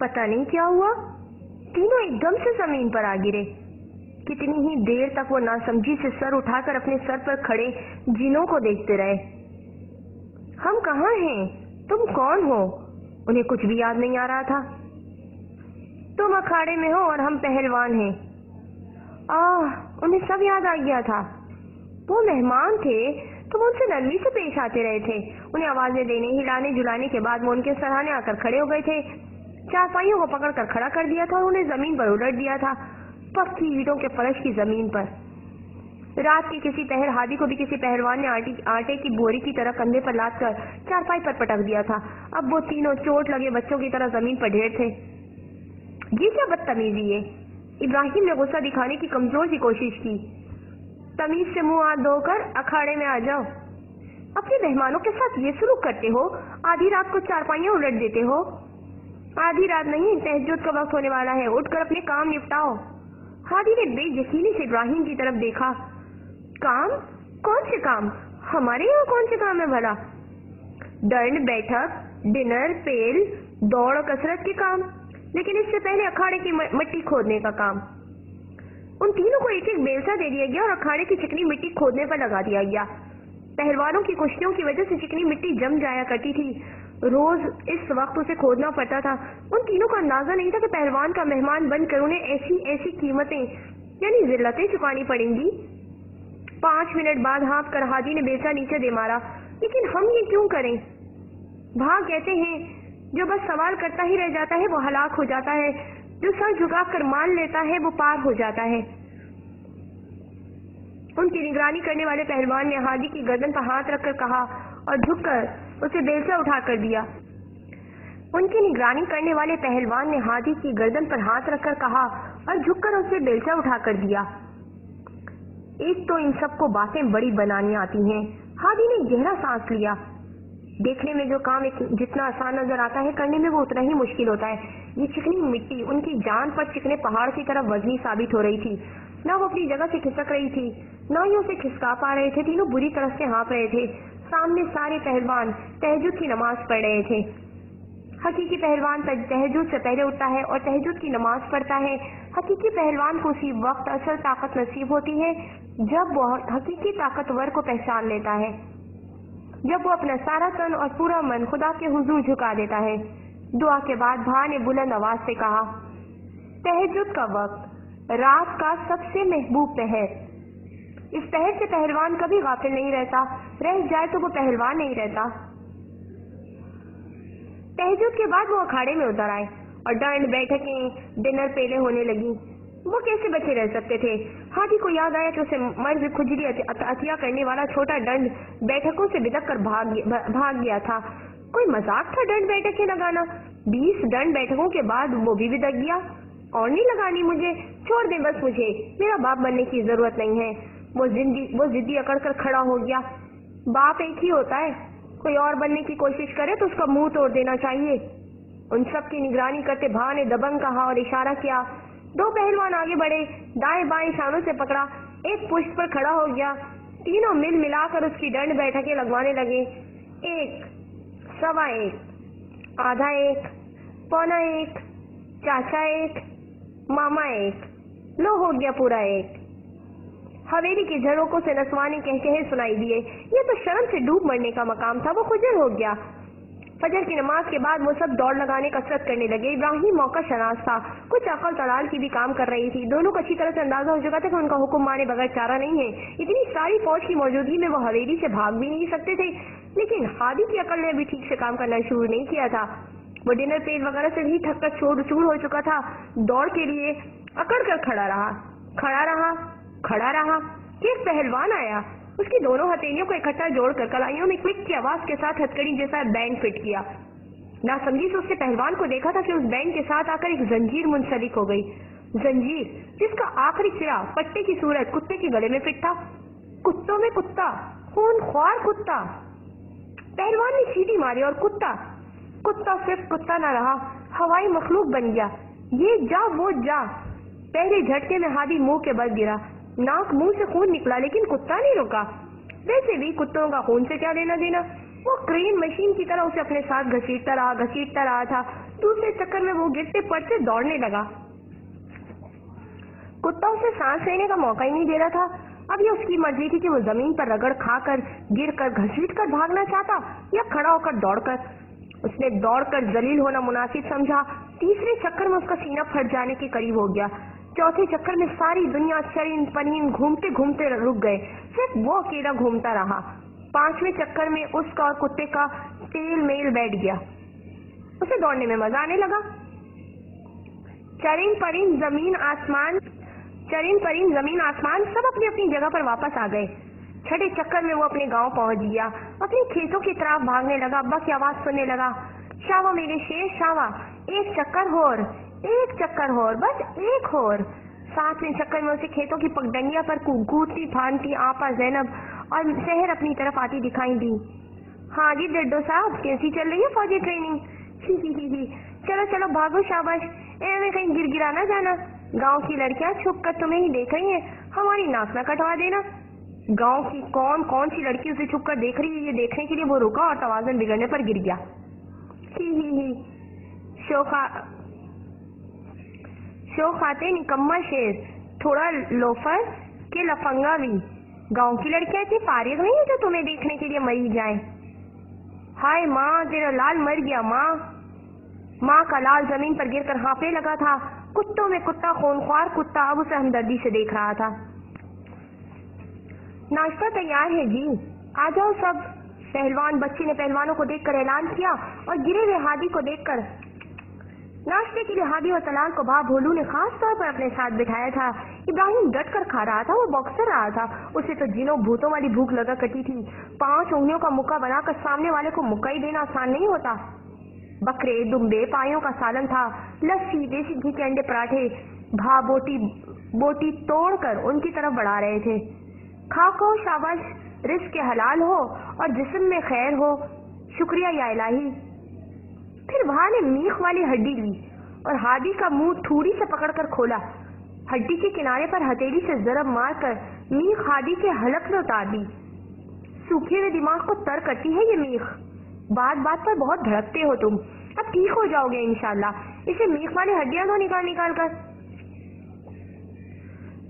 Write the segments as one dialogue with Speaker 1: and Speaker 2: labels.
Speaker 1: पता नहीं क्या हुआ, तीनों एकदम से जमीन पर आ गिरे। कितनी ही देर तक वो नासमझी से सर उठाकर अपने सर पर खड़े जिनों को देखते रहे। हम कहाँ हैं? तुम कौन हो? उन्हें कुछ भी याद नहीं आ रहा था। तुम अखाड़े में हो और हम पहलवान हैं। उन्हें सब याद आ गया था। वो मेहमान थे तो वो उनसे नरमी से पेश आते रहे थे। उन्हें आवाजें देने, हिलाने जुलाने के बाद वो उनके सराहने आकर खड़े हो गए थे। चारपाइयों को पकड़कर खड़ा कर दिया था और उन्हें जमीन पर उलट दिया था, पक्की ईंटों के फर्श की जमीन पर। रात के किसी पहर हादी को भी किसी पहलवान ने आटे की बोरी की तरह कंधे पर लाद कर चारपाई पर पटक दिया था। अब वो तीनों चोट लगे बच्चों की तरह जमीन पर ढेर थे। ये क्या बदतमीजी है? इब्राहिम ने गुस्सा दिखाने की कमजोर सी कोशिश की। तमीज से मुंह हाथ धोकर अखाड़े में आ जाओ। अपने मेहमानों के साथ ये सलूक करते हो? आधी रात को चारपाइयां उलट देते हो। आधी रात नहीं, तहज्जुद का वक्त होने वाला है, उठकर अपने काम निपटाओ। हादी ने बेयकीनी से इब्राहिम की तरफ देखा। काम? कौन से काम? हमारे यहाँ कौन से काम है भला? दंड बैठक, डिनर, पेल, दौड़ और कसरत के काम, लेकिन इससे पहले अखाड़े की मिट्टी खोदने का काम। उन तीनों को एक एक बेलसा दे दिया गया और अखाड़े की चिकनी मिट्टी खोदने पर लगा दिया गया। पहलवानों की कुश्तियों की वजह से चिकनी मिट्टी जम जाया करती थी। रोज इस वक्त उसे खोदना पड़ता था। उन तीनों को अंदाजा नहीं था कि पहलवान का मेहमान बनकर उन्हें ऐसी ऐसी कीमतें यानी जिल्लतें चुकानी पड़ेंगी। 5 मिनट बाद हाँफ कर हादी ने बेलसा नीचे दे मारा। लेकिन हम ये क्यों करें? भाग कहते हैं, जो बस सवाल करता ही रह जाता है वो हलाक हो जाता है, जो सर झुकाकर मान लेता है वो पार हो जाता है। उनकी निगरानी करने वाले पहलवान ने हादी की गर्दन पर हाथ रखकर कहा और झुककर उसे बेलसा उठा कर दिया। उनकी निगरानी करने वाले पहलवान ने हादी की गर्दन पर हाथ रखकर कहा और झुककर उसे बेलसा उठा कर दिया। एक तो इन सबको बातें बड़ी बनानी आती हैं। हादी ने गहरा सांस लिया। देखने में जो काम जितना आसान नजर आता है, करने में वो उतना ही मुश्किल होता है। ये चिकनी मिट्टी उनकी जान पर चिकने पहाड़ की तरह वजनी साबित हो रही थी। न वो अपनी जगह से खिसक रही थी, न ही उसे खिसका पा रहे थे। तीनों बुरी तरह से हाँफ रहे थे। सामने सारे पहलवान तहज्जुद की नमाज पढ़ रहे थे। हकीकी पहलवान तहज्जुद से पहले उठता है और तहज्जुद की नमाज पढ़ता है। हकीकी पहलवान को उसी वक्त असल ताकत नसीब होती है जब वो हकीकी ताकतवर को पहचान लेता है, जब वो अपना सारा तन और पूरा मन खुदा के हुजूर झुका देता है। दुआ के बाद भा ने बुलंद आवाज से कहा, तहज्जुद का वक्त, रात का सबसे महबूब पहर। इस पहर से पहलवान कभी गाफिल नहीं रहता, रह जाए तो वो पहलवान नहीं रहता। तहज्जुद के बाद वो अखाड़े में उतर आए और दंड बैठकें, डिनर पेले होने लगी। वो कैसे बचे रह सकते थे? हादी को याद आया कि उसे मर्ज खुजली अतिया करने वाला छोटा दंड बैठकों से बिदक कर भाग गया था। कोई मजाक था दंड बैठकें लगाना? 20 दंड बैठकों के बाद वो भी बिदक गया। और नहीं लगानी मुझे, छोड़ दे बस, मुझे मेरा बाप बनने की जरूरत नहीं है। वो जिद्दी अकड़ कर खड़ा हो गया। बाप एक ही होता है, कोई और बनने की कोशिश करे तो उसका मुंह तोड़ देना चाहिए। उन सब की निगरानी करते भा ने दबंग कहा और इशारा किया। 2 पहलवान आगे बढ़े, दाएं बाएं शानों से पकड़ा, एक पुष्ट पर खड़ा हो गया। तीनों मिल मिलाकर उसकी दंड बैठकें लगवाने लगे। 1, सवा 1, आधा 1, पौना 1, चाचा 1, मामा 1, लो हो गया पूरा 1। हवेली के झरोकों से नसवाने कहकहे सुनाई दिए। ये तो शर्म से डूब मरने का मकाम था। वो खुजल हो गया। फजर की नमाज के बाद वो सब दौड़ लगाने कसरत करने लगे। इब्राहिम मौका शनास था, कुछ अकल तलाल की भी काम कर रही थी। दोनों को अच्छी तरह से अंदाजा हो चुका था कि उनका हुक्म माने बगैर चारा नहीं है। इतनी सारी फौज की मौजूदगी में वो हवेली से भाग भी नहीं सकते थे। लेकिन हादी की अकल ने भी ठीक से काम करना शुरू नहीं किया था। वो डिनर पेट वगैरह से भी थक कर चूर हो चुका था। दौड़ के लिए अकड़ कर खड़ा रहा कि एक पहलवान आया। उसकी दोनों हथेलियों को इकट्ठा जोड़कर कलाइयों में क्लिक की आवाज के साथ हथकड़ी जैसा बैंड फिट किया। नासमझी से उसने पहलवान को देखा था कि उस बैंड के साथ आकर एक जंजीर मुंसलिक हो गई। जंजीर जिसका आखिरी सिरा पट्टे की सूरत कुत्ते के गले में फिट था। कुत्तों में कुत्ता, खूनख्वार कुत्ता। पहलवान ने सीटी मारी और कुत्ता सिर्फ कुत्ता न रहा, हवाई मखलूक बन गया। ये जा वो जा। पहले झटके में हादी मुंह के बल गिरा। नाक मुंह से खून निकला, लेकिन कुत्ता नहीं रुका। वैसे भी कुत्तों का खून से क्या लेना देना। वो क्रेन मशीन की तरह उसे अपने साथ घसीटता रहा था, दूसरे चक्कर में वो गिरते पड़ते दौड़ने लगा। कुत्ता उसे सांस लेने का मौका ही नहीं दे रहा था। अब ये उसकी मर्जी थी कि वो जमीन पर रगड़ खाकर, गिरकर, घसीटकर भागना चाहता या खड़ा होकर दौड़कर। उसने दौड़कर जलील होना मुनासिब समझा। तीसरे चक्कर में उसका सीना फट जाने के करीब हो गया। चौथे चक्कर में सारी दुनिया चरीन परीन घूमते घूमते रुक गए, सिर्फ वो अकेला घूमता रहा। पांचवें चक्कर में उसका और कुत्ते का तेल मेल बैठ गया। उसे दौड़ने में मजा आने लगा। चरीन परीन जमीन आसमान सब अपनी अपनी जगह पर वापस आ गए। छठे चक्कर में वो अपने गांव पहुंच गया। अपने खेतों की तरफ भागने लगा। अब्बा की आवाज सुनने लगा, शावा मेरे शेर शावा, एक चक्कर और, बस एक और। सातवें चक्कर में उसे खेतों की पगडंडिया पर कूदती फांदती आपा जैनब और शहर अपनी तरफ आती दिखाई दी। हाँ जी डिड्डो साहब, कैसी चल रही है फौजी ट्रेनिंग? ही चलो चलो भागो, शाबाश, एवं कहीं गिरा ना जाना। गांव की लड़कियां छुप कर तुम्हें ही देख रही हैं, हमारी नाक ना कटवा देना। गांव की कौन कौन सी लड़की उसे छुप कर देख रही है, ये देखने के लिए वो रुका और तवाज़ुन बिगड़ने पर गिर गया। ही शो खाते निकम्मा शेर, थोड़ा लोफर के लफंगा भी। गांव की लड़कियां इतनी फारिग नहीं है जो तुम्हें देखने के लिए मरी जाए। हाय माँ, तेरा लाल मर गया माँ। माँ का लाल जमीन पर गिरकर हाँफने लगा था। कुत्तों में कुत्ता, खूनख्वार कुत्ता, अब उसे हमदर्दी से देख रहा था। नाश्ता तैयार है जी, आ जाओ सब। पहलवान बच्ची ने पहलवानों को देखकर ऐलान किया और गिरे हुए हादी को देखकर। नाश्ते के लिए हादी और तलाल को भाव भोलू ने खास तौर पर अपने साथ बिठाया था। इब्राहिम डट कर खा रहा था, वो बॉक्सर रहा था। उसे तो जिनों भूतों वाली भूख लगा करती थी। 5 उंगलियों का मुक्का बनाकर सामने वाले को मुक्का ही देना आसान नहीं होता। बकरे, दुम्बे, पायों का सालन था, लस्सी, देसी घी के अंडे, पराठे, भा बोटी तोड़कर उनकी तरफ बढ़ा रहे थे। खाओ शाबाश, रिस्क के हलाल हो और जिस्म में खैर हो, शुक्रिया या इलाही। फिर भा ने मीख वाली हड्डी ली और हादी का मुंह थूड़ी से पकड़कर खोला। हड्डी के किनारे पर हथेली से जरब मारकर मीख हादी के हलक में उतार दी। सूखे हुए दिमाग को तर करती है ये मीख। बात बात पर बहुत धड़कते हो तुम, अब ठीक हो जाओगे इंशाल्लाह। इसे मीख वाली हड्डियां तो निकाल कर।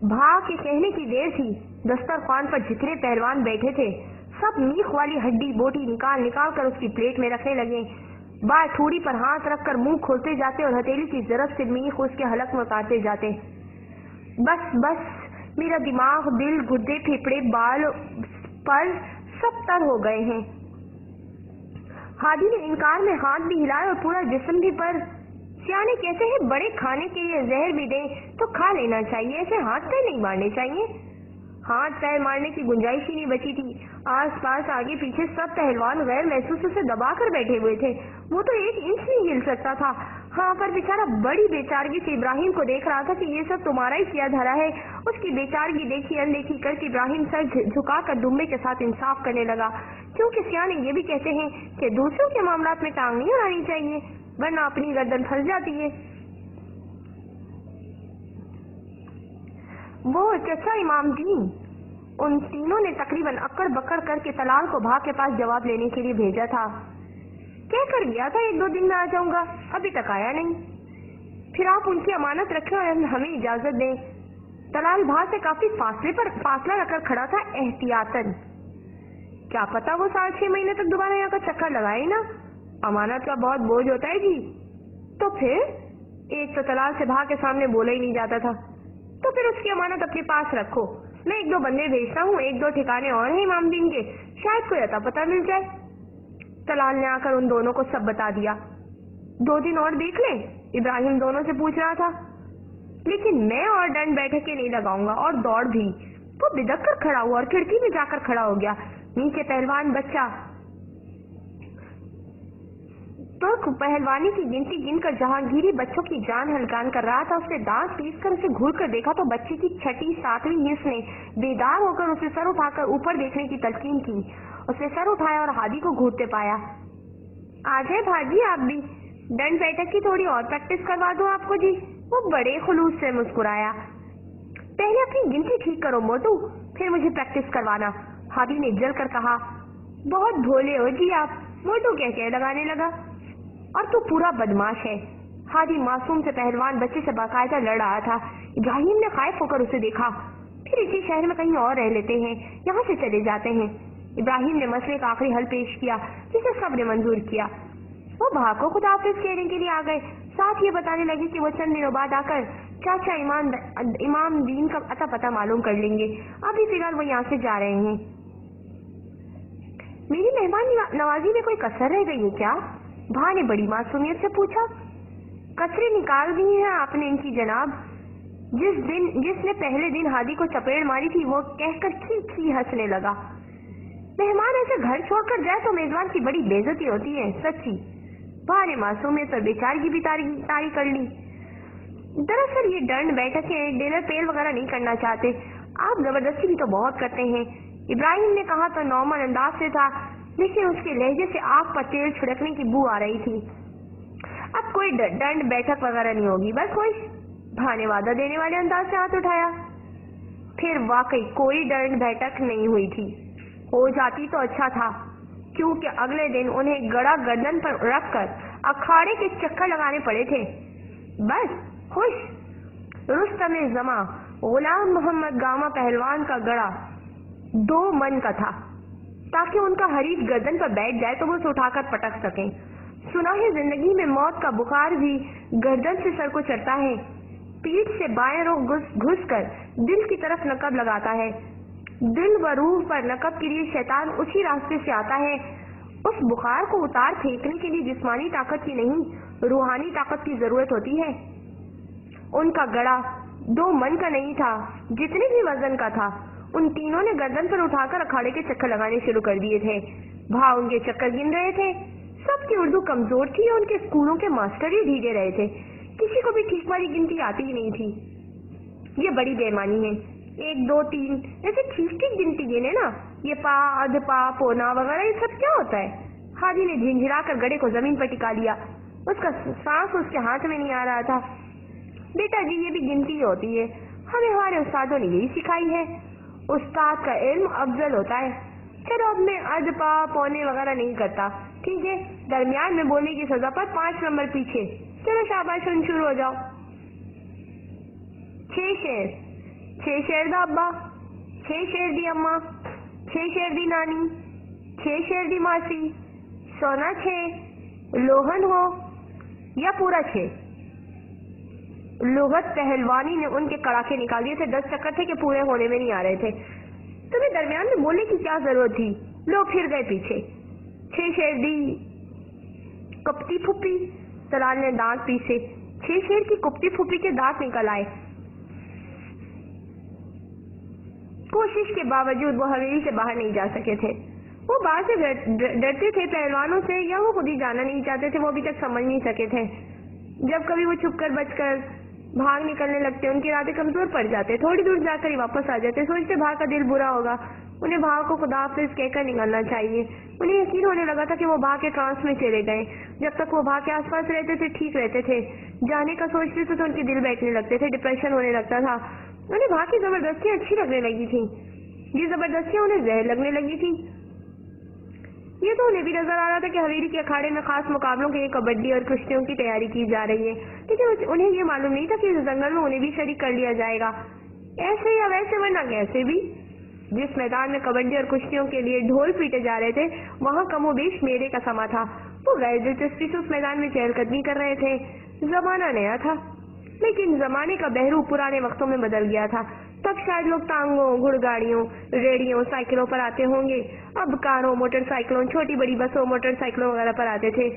Speaker 1: भा के कहने की देर थी। दस्तरखान पर जितने पहलवान बैठे थे सब मीख वाली हड्डी बोटी निकाल कर उसकी प्लेट में रखने लगे। बार ठूड़ी पर हाथ रखकर मुंह खोलते जाते और हथेली की जरब से मीख उसके हलक में उतारते जाते। बस मेरा दिमाग, दिल, गुर्दे, फेफड़े, बाल पर सब तर हो गए हैं। हादी ने इनकार में हाथ भी हिलाया और पूरा जिस्म भी। पर सियाने कहते हैं बड़े खाने के लिए जहर भी दें तो खा लेना चाहिए, ऐसे हाथ पैर नहीं मारने चाहिए। हाथ पैर मारने की गुंजाइश ही नहीं बची थी। आस पास आगे पीछे सब पहलवान गैर महसूस उसे दबा कर बैठे हुए थे। वो तो 1 इंच नहीं हिल सकता था। हाँ, पर बेचारा बड़ी बेचारगी से इब्राहिम को देख रहा था कि ये सब तुम्हारा ही किया धरा है। उसकी बेचारगी देखी अनदेखी करके इब्राहिम सर झुकाकर दुम्बे के साथ इंसाफ करने लगा, क्योंकि सियाने ये भी कहते हैं कि दूसरों के मामलात में टांग नहीं अड़ानी चाहिए, वरना अपनी गर्दन फंस जाती है। वो चचा इमाम दीन, उन तीनों ने तकरीबन अकड़ बकड़ करके तलाल को भा के पास जवाब लेने के लिए भेजा था। कह कर गया था 1-2 दिन में आ जाऊंगा, अभी तक आया नहीं। फिर आप उनकी अमानत रखें और हमें इजाजत दें। तलाल भा से काफी फासला रखकर खड़ा था एहतियातन। क्या पता वो 6.5 महीने तक दोबारा यहाँ का चक्कर लगाए ना। अमानत का बहुत बोझ होता है जी। तो फिर एक तो तलाल से भा के सामने बोला ही नहीं जाता था, तो फिर उसकी अमानत अपने पास रखो। मैं 1-2 बंदे भेजता हूँ, 1-2 ठिकाने और हैं इमाम दीन के, शायद कोई अता पता मिल जाए। तलाल ने आकर उन दोनों को सब बता दिया। 2 दिन और देख लें, इब्राहिम दोनों से पूछ रहा था। लेकिन मैं और दंड बैठक के नहीं लगाऊंगा, और दौड़ भी। वो बिदक कर खड़ा हुआ और खिड़की में जाकर खड़ा हो गया। नीचे पहलवान बच्चा तो पहलवानी की गिनती गिनकर जहांगीरी बच्चों की जान हलकान कर रहा था। उसने दांत पीसकर उसे घूर कर देखा तो बच्चे की 6ठी 7वीं हिस्स ने बेदार होकर उसे सर उठाकर ऊपर देखने की तलकीन की। उसने सर उठाया और हादी को घूरते पाया। आ जाए भाजी आप भी, दंड बैठक की थोड़ी और प्रैक्टिस करवा दूं आपको जी। वो बड़े खुलूस से मुस्कुराया। पहले अपनी गिनती ठीक करो मोटू, फिर मुझे प्रैक्टिस करवाना, हादी ने जल कर कहा। बहुत भोले हो जी आप, मोटू कह के लगाने लगा। اور تو पूरा बदमाश है। हादी मासूम से पहलवान बच्चे से बाकायदा लड़ रहा था। इब्राहिम ने खौफ होकर उसे देखा। फिर इसी शहर में कहीं और रह लेते हैं, यहाँ से चले जाते हैं। इब्राहिम ने मसले का आखिरी हल पेश किया जिसे सब ने मंजूर किया। वो भाग को खुदाफिज कहने के लिए आ गए। साथ ये बताने लगे कि वो चंद दिनों बाद आकर चाचा इमाम दीन का अता पता मालूम कर लेंगे। अभी फिलहाल वो यहाँ से जा रहे हैं। मेरी मेहमान नवाजी में कोई कसर रह गई है क्या? भा ने बड़ी मासूमियत से पूछा। कसरे निकाल दी हैं आपने इनकी जनाब। जिसने पहले दिन हादी को चपेड़ मारी थी वो कहकर खी हंसने लगा। मेहमान ऐसे घर छोड़कर जाए तो मेजबान की बड़ी बेइज्जती होती है, सच्ची। भा ने मासूमियत पर बेचारगी भी तारी कर ली। दरअसल ये दंड बैठकें डिनर पेल वगैरह नहीं करना चाहते। आप जबरदस्ती भी तो बहुत करते हैं। इब्राहिम ने कहा तो नॉर्मल अंदाज से था, लेकिन उसके लहजे से आग पर तेल छिड़कने की बू आ रही थी। अब कोई दंड बैठक वगैरह नहीं होगी, बस खुश। भा ने वादा देने वाले अंदाज से हाथ उठाया। फिर वाकई कोई दंड बैठक नहीं हुई थी। हो जाती तो अच्छा था, क्योंकि अगले दिन उन्हें गड़ा गर्दन पर रखकर अखाड़े के चक्कर लगाने पड़े थे। बस खुश। रुस्तम जमा गुलाम मोहम्मद गामा पहलवान का गड़ा 2 मन का था, ताकि उनका हरीफ गर्दन पर बैठ जाए तो वो उसे उठाकर पटक सके। सुना है जिंदगी में मौत का बुखार भी गर्दन से सर को चढ़ता है। पीठ से बाएं रुख घुस कर दिल की तरफ नकब लगाता है। दिल व रूह पर नकब के लिए शैतान उसी रास्ते से आता है। उस बुखार को उतार फेंकने के लिए जिस्मानी ताकत की नहीं, रूहानी ताकत की जरूरत होती है। उनका गड़ा 2 मन का नहीं था, जितने भी वजन का था। उन तीनों ने गर्दन पर उठाकर अखाड़े के चक्कर लगाने शुरू कर दिए थे। भा उनके चक्कर गिन रहे थे। सबकी उर्दू कमजोर थी और उनके स्कूलों के मास्टर ही ढीले रहे थे। किसी को भी ठीक वाली गिनती आती ही नहीं थी। ये बड़ी बेईमानी है। 1 2 3 ऐसे ठीक गिनती गिने ना। ये पा, अध पा, पोना वगैरह ये सब क्या होता है? हादी ने झिंझिरा कर गड़े को जमीन पर टिका लिया। उसका सांस उसके हाथ में नहीं आ रहा था। बेटा जी, ये भी गिनती होती है। हमें हमारे उस्तादों ने यही सिखाई है। उस्ताद का इल्म अफजल होता है। चलो अब मैं अध पा पौने वगैरह नहीं करता, ठीक है? दरमियान में बोलने की सजा पर 5 नंबर पीछे। चलो शाबाश, शुरू हो जाओ। 6 शेर। 6 शेर दा अब्बा, 6 शेर दी अम्मा, 6 शेर दी नानी, 6 शेर दी मासी। सोना 6, लोहन हो या पूरा 6। लुगत पहलवानी ने उनके कड़ाके निकाल दिए थे। 10 चक्कर थे कि पूरे होने में नहीं आ रहे थे। तुम्हें दरमियान में बोलने की क्या जरूरत थी? लोग फिर गए पीछे। 6 शेर दी कपटी फुप्पी। तलाल ने दांत पीसे। 6 शेर की कुप्ती फुप्पी के दांत निकल आए। कोशिश के बावजूद वो हवेली से बाहर नहीं जा सके थे। वो बाहर से डरते थे पहलवानों से, या वो खुद ही जाना नहीं चाहते थे। वो अभी तक समझ नहीं सके थे। जब कभी वो छुपकर बचकर भाग निकलने लगते, उनके इरादे कमजोर पड़ जाते। थोड़ी दूर जाकर ही वापस आ जाते। सोचते भाग का दिल बुरा होगा, उन्हें भाग को खुदाफिज कहकर निकलना चाहिए। उन्हें यकीन होने लगा था कि वो भाग के ट्रांस में चले गए। जब तक वो भाग के आसपास रहते थे ठीक रहते थे। जाने का सोचते थे तो उनके दिल बैठने लगते थे, डिप्रेशन होने लगता था। उन्हें भाग की जबरदस्तियां अच्छी लगने लगी थी। ये जबरदस्तियां उन्हें जहर लगने लगी थी। ये तो उन्हें भी नजर आ रहा था कि हवेली के अखाड़े में खास मुकाबलों के लिए कबड्डी और कुश्तियों की तैयारी की जा रही है, लेकिन उन्हें ये मालूम नहीं था कि इस जंगल में उन्हें भी शरीक कर लिया जाएगा, ऐसे या वैसे, वरना कैसे भी। जिस मैदान में कबड्डी और कुश्तियों के लिए ढोल पीटे जा रहे थे, वहाँ कमोबेश मेले का समा था। वो गैर दिलचस्पी से उस मैदान में चहलकदमी कर रहे थे। जमाना नया था, लेकिन जमाने का बहरू पुराने वक्तों में बदल गया था। तब शायद लोग टांगों, घुड़गाड़ियों, रेडियों, साइकिलों पर आते होंगे। अब कारों, मोटरसाइकिलों, छोटी बड़ी बसों, मोटरसाइकिलों वगैरह पर आते थे।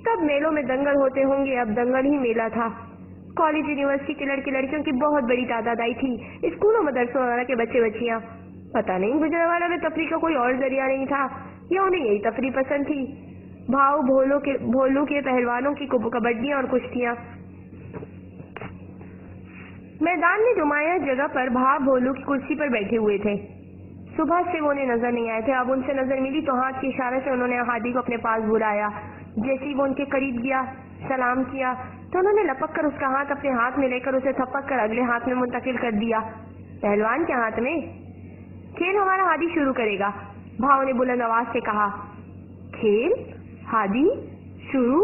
Speaker 1: तब मेलों में दंगल होते होंगे। अब दंगल ही मेला था। कॉलेज यूनिवर्सिटी के लड़के लड़कियों की बहुत बड़ी तादाद आई थी। स्कूलों मदरसों वगैरह के बच्चे बच्चियां। पता नहीं गुजरावाला में तफरी का कोई और जरिया नहीं था, या उन्हें यही तफरी पसंद थी। भाव भोलू के पहलवानों की कबड्डियां और कुश्तियां। मैदान में नुमाया जगह पर भाव भोलू की कुर्सी पर बैठे हुए थे। सुबह से वो उन्हें नजर नहीं आए थे। अब उनसे नजर मिली तो हाथ के इशारे से उन्होंने हादी को अपने पास बुलाया। जैसे ही वो उनके करीब गया, सलाम किया, तो उन्होंने लपक कर उसका हाथ अपने हाथ में लेकर उसे थपक कर अगले हाथ में मुंतकिल कर दिया। पहलवान के हाथ में। खेल हमारा हादी शुरू करेगा, भाव ने बुलंद आवाज से कहा। खेल? हादी? शुरू?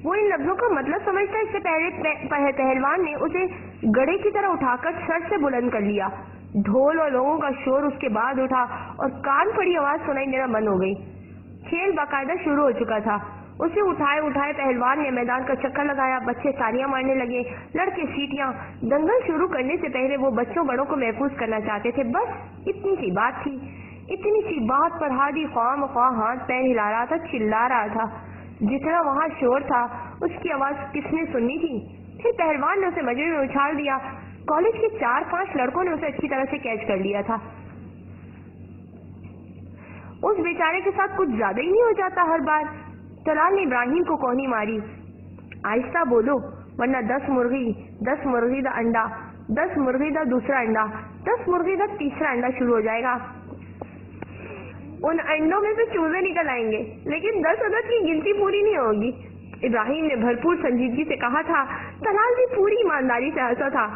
Speaker 1: وہ ان لفظوں کا مطلب سمجھتا ہے۔ اس سے پہلے پہلوان نے اسے گڑھے کی طرح اٹھا کر سر سے بلند کر لیا۔ ڈھول اور لوگوں کا شور اس کے بعد اٹھا اور کان پھڑی آواز سنائی دینا بند ہو گئی۔ کھیل باقاعدہ شروع ہو چکا تھا۔ اسے اٹھائے پہلوان نے میدان کا چکر لگایا، بچے تالیاں مارنے لگے، لڑکے سیٹیاں۔ دنگل شروع کرنے سے پہلے وہ بچوں بڑوں کو محفوظ کرنا چاہتے تھے، بس اتنی سی بات تھی۔ اتنی سی بات پر ہادی خواہ مخواہ ہاتھ پیر ہلا رہا تھا، چلا رہا تھا۔ جتنا وہاں شور تھا اس کی آواز کس نے سننی تھی؟ پھر پہلوان نے اسے مجمع میں اچھال دیا۔ کالج کے 4-5 لڑکوں نے اسے اچھی طرح سے کیچ کر لیا تھا۔ اس بیچارے کے ساتھ کچھ زیادہ ہی نہیں ہو جاتا ہر بار؟ طلال نے ابراہیم کو کوہنی ماری۔ آہستہ بولو ورنہ 10 مرغی دا انڈا، 10 مرغی دا دوسرا انڈا، 10 مرغی دا تیسرا انڈا شروع ہو جائے گا۔ ان انڈوں میں سے چوزے نکل آئیں گے، لیکن 10 عدد کی گنتی پوری نہیں ہوگی۔ ابراہیم نے بھرپور سنجیدگی سے کہا تھا۔ طلال بھی پوری ایمانداری سے ہنسا تھا۔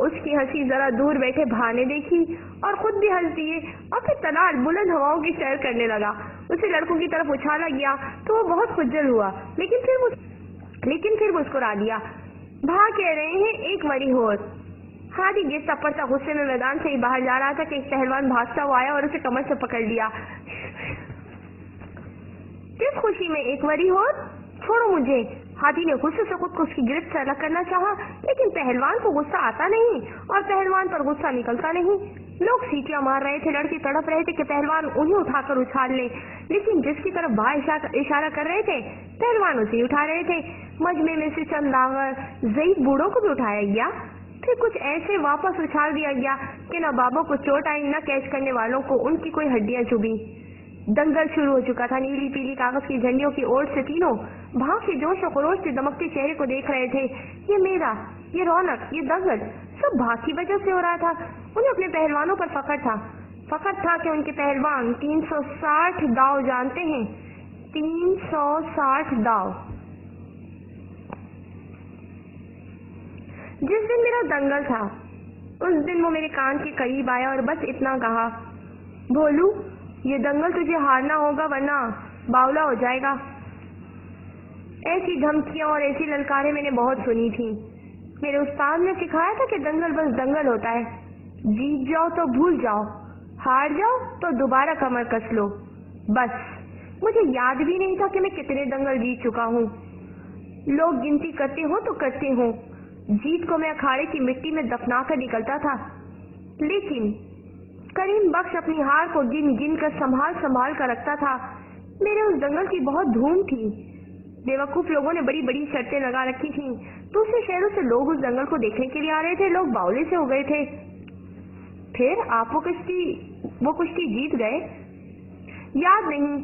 Speaker 1: اس کی ہنسی ذرا دور بیٹھے بھائی نے دیکھی اور خود بھی ہنس دیے، اور پھر طلال بلند ہواؤں کی سیر کرنے لگا۔ اسے لڑکوں کی طرف اچھالا گیا تو وہ بہت خجل ہوا، لیکن پھر مسکرا دیا۔ بھائی کہہ رہے ہیں ایک مری ہو۔ ہادی گرتا پڑتا غصے میں میدان سے ہی باہر جا رہا تھا کہ ایک پہلوان بھاگتا ہوا آیا اور اسے کمر سے پکڑ لیا۔ کس خوشی میں ایک مری ہو؟ چھوڑو مجھے۔ ہادی نے غصے سے خود کو اس کی گرفت سے الگ کرنا چاہا، لیکن پہلوان کو غصہ آتا نہیں اور پہلوان پر غصہ نکلتا نہیں۔ لوگ سیٹیاں مار رہے تھے، لڑکے تڑپ رہے تھے کہ پہلوان انہیں اٹھا کر اچھال لے، لیکن جس کی طرف بھائی اشارہ کر رہے تھے پہلوان اسے اٹھا رہے تھے۔ مجمع میں سے چند لاغر ضعیف بوڑھوں کو بھی اٹھایا گیا، پھر کچھ ایسے واپس اچھال دیا گیا کہ نہ بابوں کو چوٹ آئی، نہ کیچ کرنے والوں کو ان کی کوئی ہڈیاں چبھی۔ دنگل شروع ہو چکا تھا۔ نیلی پیلی کاغذ کی جھنڈیوں کی اوٹ سے تینوں بھاگ کے جوش و خروش سے دمکتے چہرے کو دیکھ رہے تھے۔ یہ میلہ، یہ رونق، یہ دنگل سب بھاگ کی وجہ سے ہو رہا تھا۔ انہیں اپنے پہلوانوں پر فخر تھا کہ ان کے پہلوان 360 داؤ جانتے ہیں۔ 360 داؤ۔ جس دن میرا دنگل تھا اس دن وہ میرے کان کے قریب آیا اور بس اتنا کہا، بھولو یہ دنگل تجھے ہارنا ہوگا ورنہ باولا ہو جائے گا۔ ایسی دھمکیاں اور ایسی للکاریں میں نے بہت سنی تھی۔ میرے استاد نے سکھایا تھا کہ دنگل بس دنگل ہوتا ہے، جیت جاؤ تو بھول جاؤ، ہار جاؤ تو دوبارہ کمر کس لو۔ بس مجھے یاد بھی نہیں تھا کہ میں کتنے دنگل جیت چکا ہوں۔ لوگ گنتی کرتے ہوں تو کرتے ہوں، جیت کو میں اکھاڑے کی مٹی میں دفنا کر نکلتا تھا، لیکن کریم بخش اپنی ہار کو گن گن کر سنبھال کر رکھتا تھا۔ میرے اس دنگل کی بہت دھوم تھی۔ بیوقوف لوگوں نے بڑی بڑی شرطیں لگا رکھی تھیں، دوسرے شہروں سے لوگ اس دنگل کو دیکھنے کے لیے آ رہے تھے۔ لوگ باولے سے ہو گئے تھے۔ پھر آپ وہ کشتی جیت گئے؟ یاد نہیں،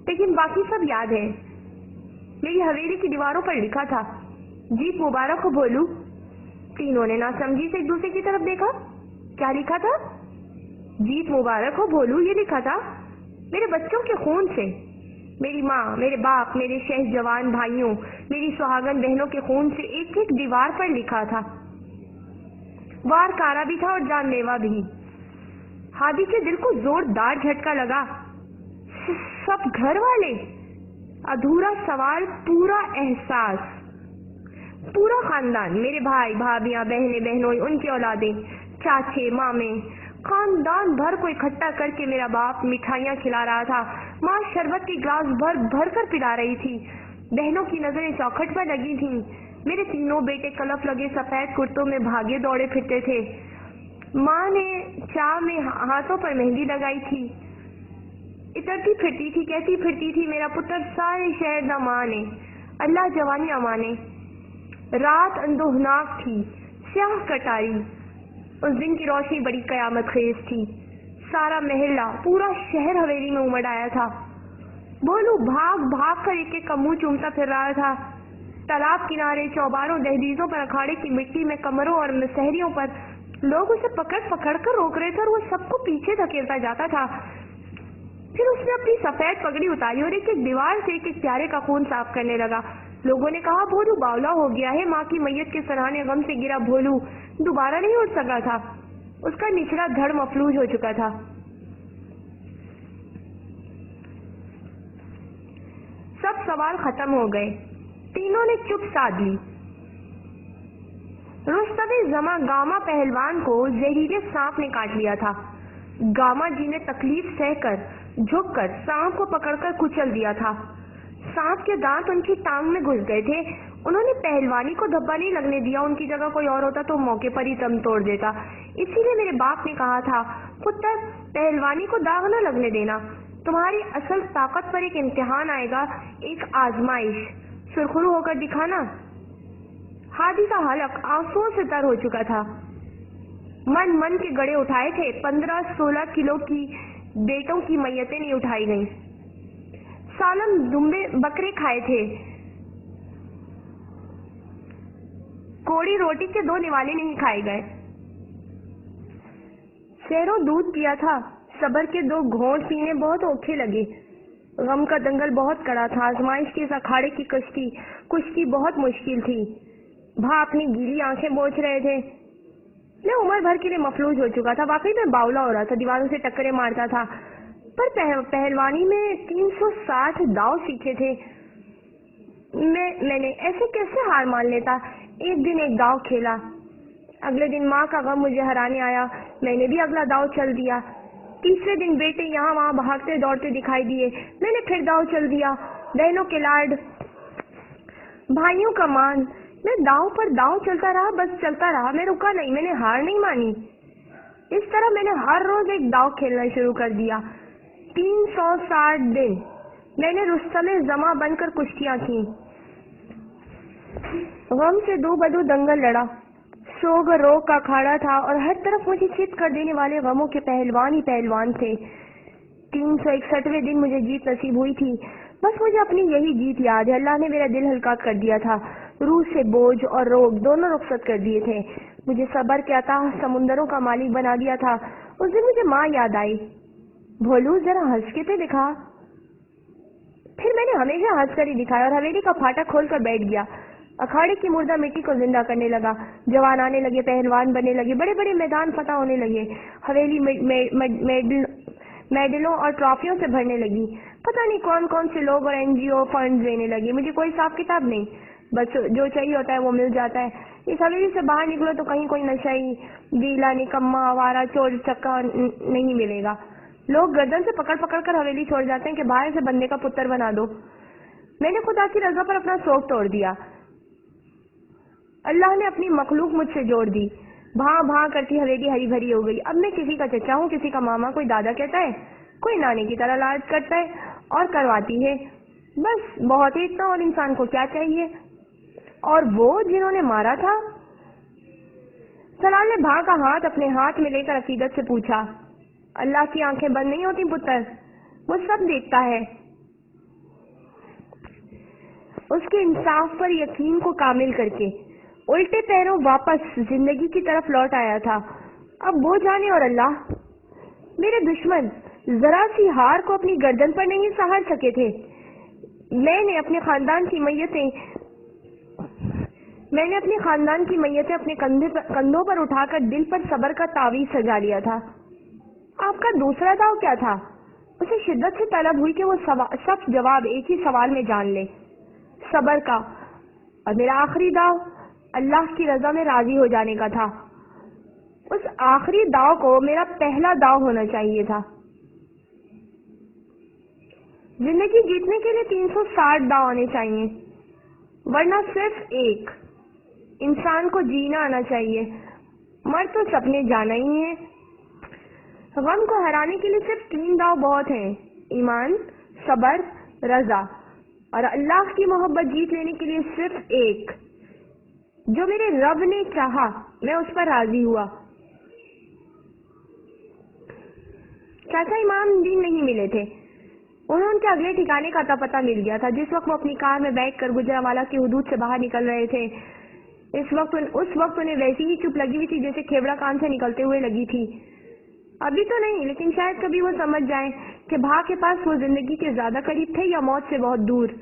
Speaker 1: لیکن باقی سب یاد ہے۔ میری حویلی کی دیواروں پر لکھا تھا، جیت مبارک ہو بھولو۔ تینوں نے ناسمجھی سے ایک دوسرے کی طرف دیکھا۔ کیا لکھا تھا؟ جیت مبارک ہو بھولو، یہ لکھا تھا میرے بچوں کے خون سے، میری ماں، میرے باپ، میرے شہد جوان بھائیوں، میری سہاگن بہنوں کے خون سے ایک ایک دیوار پر لکھا تھا۔ وار کارا بھی تھا اور جان لیوا بھی۔ ہادی کے دل کو زوردار جھٹکا لگا۔ سب گھر والے؟ ادھورا سوال، پورا احساس۔ پورا خاندان، میرے بھائی بھابیاں، بہنیں بہنوں، ان کی اولادیں، چاچے مامے، خاندان بھر کو اکٹھا کر کے میرا باپ مٹھائیاں کھلا رہا تھا، ماں شربت کے گلاس بھر بھر کر پلا رہی تھی، بہنوں کی نظریں چوکھٹ پر لگی تھیں۔ میرے تینوں بیٹے کلف لگے سفید کرتوں میں بھاگے دوڑے پھرتے تھے۔ ماں نے چاہ میں ہاتھوں پر مہندی لگائی تھی، اترتی پھرتی تھی، کہتی پھرتی تھی، میرا پتر سارے شہر نہ مانے، اللہ جوانی امانے۔ رات اندوہناک تھی، سیاہ کٹاری۔ اس دن کی روشنی بڑی قیامت خیز تھی۔ سارا محلہ، پورا شہر حویلی میں امڑ آیا تھا۔ بھولو بھاگ بھاگ کر ایک ایک کا منہ چومتا پھر رہا تھا۔ تالاب کنارے، چوباروں، دہلیزوں پر، اکھاڑے کی مٹی میں، کمروں اور مسہریوں پر لوگ اسے پکڑ پکڑ کر روک رہے تھے اور وہ سب کو پیچھے دھکیلتا جاتا تھا۔ پھر اس نے اپنی سفید پگڑی اتاری اور ایک ایک دیوار سے ایک ایک پیارے کا خون صاف کرنے لگا۔ لوگوں نے کہا بھولو باولا ہو گیا ہے۔ ماں کی میت کے سرانے غم سے گرا بھولو دوبارہ نہیں اٹھ سکا تھا، اس کا نچلا دھڑ مفلوج ہو چکا تھا۔ سب سوال ختم ہو گئے۔ तीनों ने चुप साध ली। रुस्तमे जमा गामा पहलवान को जहरीले सांप ने काट लिया था। गामा जी ने तकलीफ सहकर झुककर सांप को पकड़कर कुचल दिया था। सांप के दांत उनकी टांग में घुस गए थे। उन्होंने पहलवानी को धब्बा नहीं लगने दिया। उनकी जगह कोई और होता तो मौके पर ही दम तोड़ देता। इसीलिए मेरे बाप ने कहा था, पुत्र, पहलवानी को दाग न लगने देना। तुम्हारी असल ताकत पर एक इम्तिहान आएगा, एक आजमाइश। सुरखरू होकर दिखाना। हादी का हलक आंसुओं से तर हो चुका था। मन मन के गड़े उठाए थे। 15-16 किलो की बेटों की मैयतें नहीं उठाई गईं। सालम दुम्बे बकरे खाए थे। कोड़ी रोटी के 2 निवाले नहीं खाए गए। शहरों दूध पिया था। सबर के 2 घोंट पीने बहुत औखे लगे। गम का दंगल बहुत कड़ा था। आजमाइश के इस अखाड़े की कुश्ती बहुत मुश्किल थी। भा अपनी गीली आंखें पोंछ रहे थे। मैं उम्र भर के लिए मफलूज हो चुका था। वाकई में बावला हो रहा था। दीवारों से टक्करें मारता था। पर पहलवानी में 360 दाव सीखे थे। मैंने ऐसे कैसे हार मान लेता। एक दिन एक दाव खेला। अगले दिन माँ का गम मुझे हराने आया। मैंने भी अगला दाव चल दिया। तीसरे दिन बेटे यहाँ वहाँ भागते दौड़ते दिखाई दिए। मैंने फिर दाव चल दिया। बहनों के लाड, भाइयों का मान। मैं दाव पर दाव चलता रहा, बस चलता रहा। मैं रुका नहीं। मैंने हार नहीं मानी। इस तरह मैंने हर रोज एक दाव खेलना शुरू कर दिया। 360 दिन मैंने रुस्तमे जमा बनकर कुश्तियां की। गम से 2 बदू दंगल लड़ा। शोग रोग का अखाड़ा था और हर तरफ मुझे चित कर देने वाले गमों के पहलवान ही पहलवान थे। 361वें दिन मुझे जीत नसीब हुई थी। बस मुझे अपनी यही जीत याद है। अल्लाह ने मेरा दिल हल्का कर दिया था। रूह से बोझ और रोग दोनों रुखसत कर दिए थे। मुझे सबर के अताह समुंदरों का मालिक बना दिया था। उस दिन मुझे माँ याद आई। भोलू, जरा हंस के तो दिखा। फिर मैंने हमेशा हंस कर ही दिखाया और हवेली का फाटक खोलकर बैठ गया। अखाड़े की मुर्दा मिट्टी को जिंदा करने लगा। जवान आने लगे, पहलवान बनने लगे, बड़े बड़े मैदान फतह होने लगे। हवेली मेडलों और ट्रॉफियों से भरने लगी। पता नहीं कौन कौन से लोग और NGO फंड देने लगे। मुझे कोई हिसाब किताब नहीं, बस जो चाहिए होता है वो मिल जाता है। इस हवेली से बाहर निकलो तो कहीं कोई नशाई, गीला, निकम्मा, आवारा, चोर चक्का नहीं मिलेगा। लोग गर्दन से पकड़ पकड़ कर हवेली छोड़ जाते हैं कि बाहर से बंदे का पुत्र बना दो। मैंने खुदा की रजा पर अपना शौक तोड़ दिया। अल्लाह ने अपनी मखलूक मुझसे जोड़ दी। भां भां करती हवेली हरी भरी हो गई। अब मैं किसी का चचा हूँ, किसी का मामा, कोई दादा कहता है, कोई नानी की तरह लाड करता है और करवाती है। बस बहुत ही इतना, और इंसान को क्या चाहिए। और वो जिन्होंने मारा था। सलाल ने भां का हाथ अपने हाथ में लेकर अकीदत से पूछा, अल्लाह की आंखें बंद नहीं होती पुत्र, वो सब देखता है। उसके इंसाफ पर यकीन को कामिल करके उल्टे पैरों वापस जिंदगी की तरफ लौट आया था। अब वो जाने और अल्लाह। मेरे दुश्मन जरा सी हार को अपनी गर्दन पर नहीं सहार सके थे। मैंने अपने खानदान की मैयतें अपने कंधों पर उठाकर दिल पर सबर का तावीज सजा लिया था। आपका दूसरा दाव क्या था? उसे शिद्दत से तलब हुई कि वो सब जवाब एक ही सवाल में जान ले, सबर का। और मेरा आखिरी दाव अल्लाह की रजा में राजी हो जाने का था। उस आखिरी दाव को मेरा पहला दाव होना चाहिए था। जिंदगी जीतने के लिए 360 दाव आने चाहिए, वरना सिर्फ एक। इंसान को जीना आना चाहिए, मर तो सपने जाना ही है। गम को हराने के लिए सिर्फ 3 दाव बहुत हैं, ईमान, सबर, रजा। और अल्लाह की मोहब्बत जीत लेने के लिए सिर्फ एक। जो मेरे रब ने चाहा मैं उस पर राजी हुआ। चाचा इमाम दीन नहीं मिले थे। उन्हें उनके अगले ठिकाने का पता मिल गया था। जिस वक्त वो अपनी कार में बैठकर गुजरावाला की हुदूद से बाहर निकल रहे थे, उस वक्त उन्हें वैसी ही चुप लगी हुई थी जैसे खेबड़ा कान से निकलते हुए लगी थी। अभी तो नहीं, लेकिन शायद कभी वो समझ जाए कि भा के पास वो जिंदगी के ज्यादा करीब थे या मौत से बहुत दूर।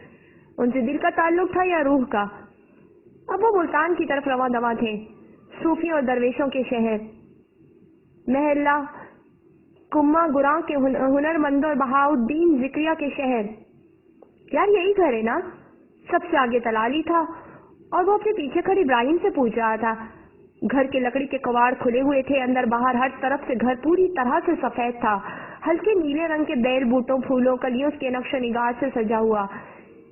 Speaker 1: उनसे दिल का ताल्लुक था या रूह का। अब वो मुल्तान की तरफ रवा दवा थे, सूफियों और दरवेशों के शहर, महल्ला कुम्मा गुरां के हुनरमंदों और बहाउद्दीन जिक्रिया के शहर। यार यही घर है ना? सबसे आगे तलाली था और वो अपने पीछे खड़े इब्राहिम से पूछ रहा था। घर के लकड़ी के कबाड़ खुले हुए थे। अंदर बाहर हर तरफ से घर पूरी तरह से सफेद था। हल्के नीले रंग के बैल बूटों, फूलों, कलियों के नक्शो निगार से सजा हुआ।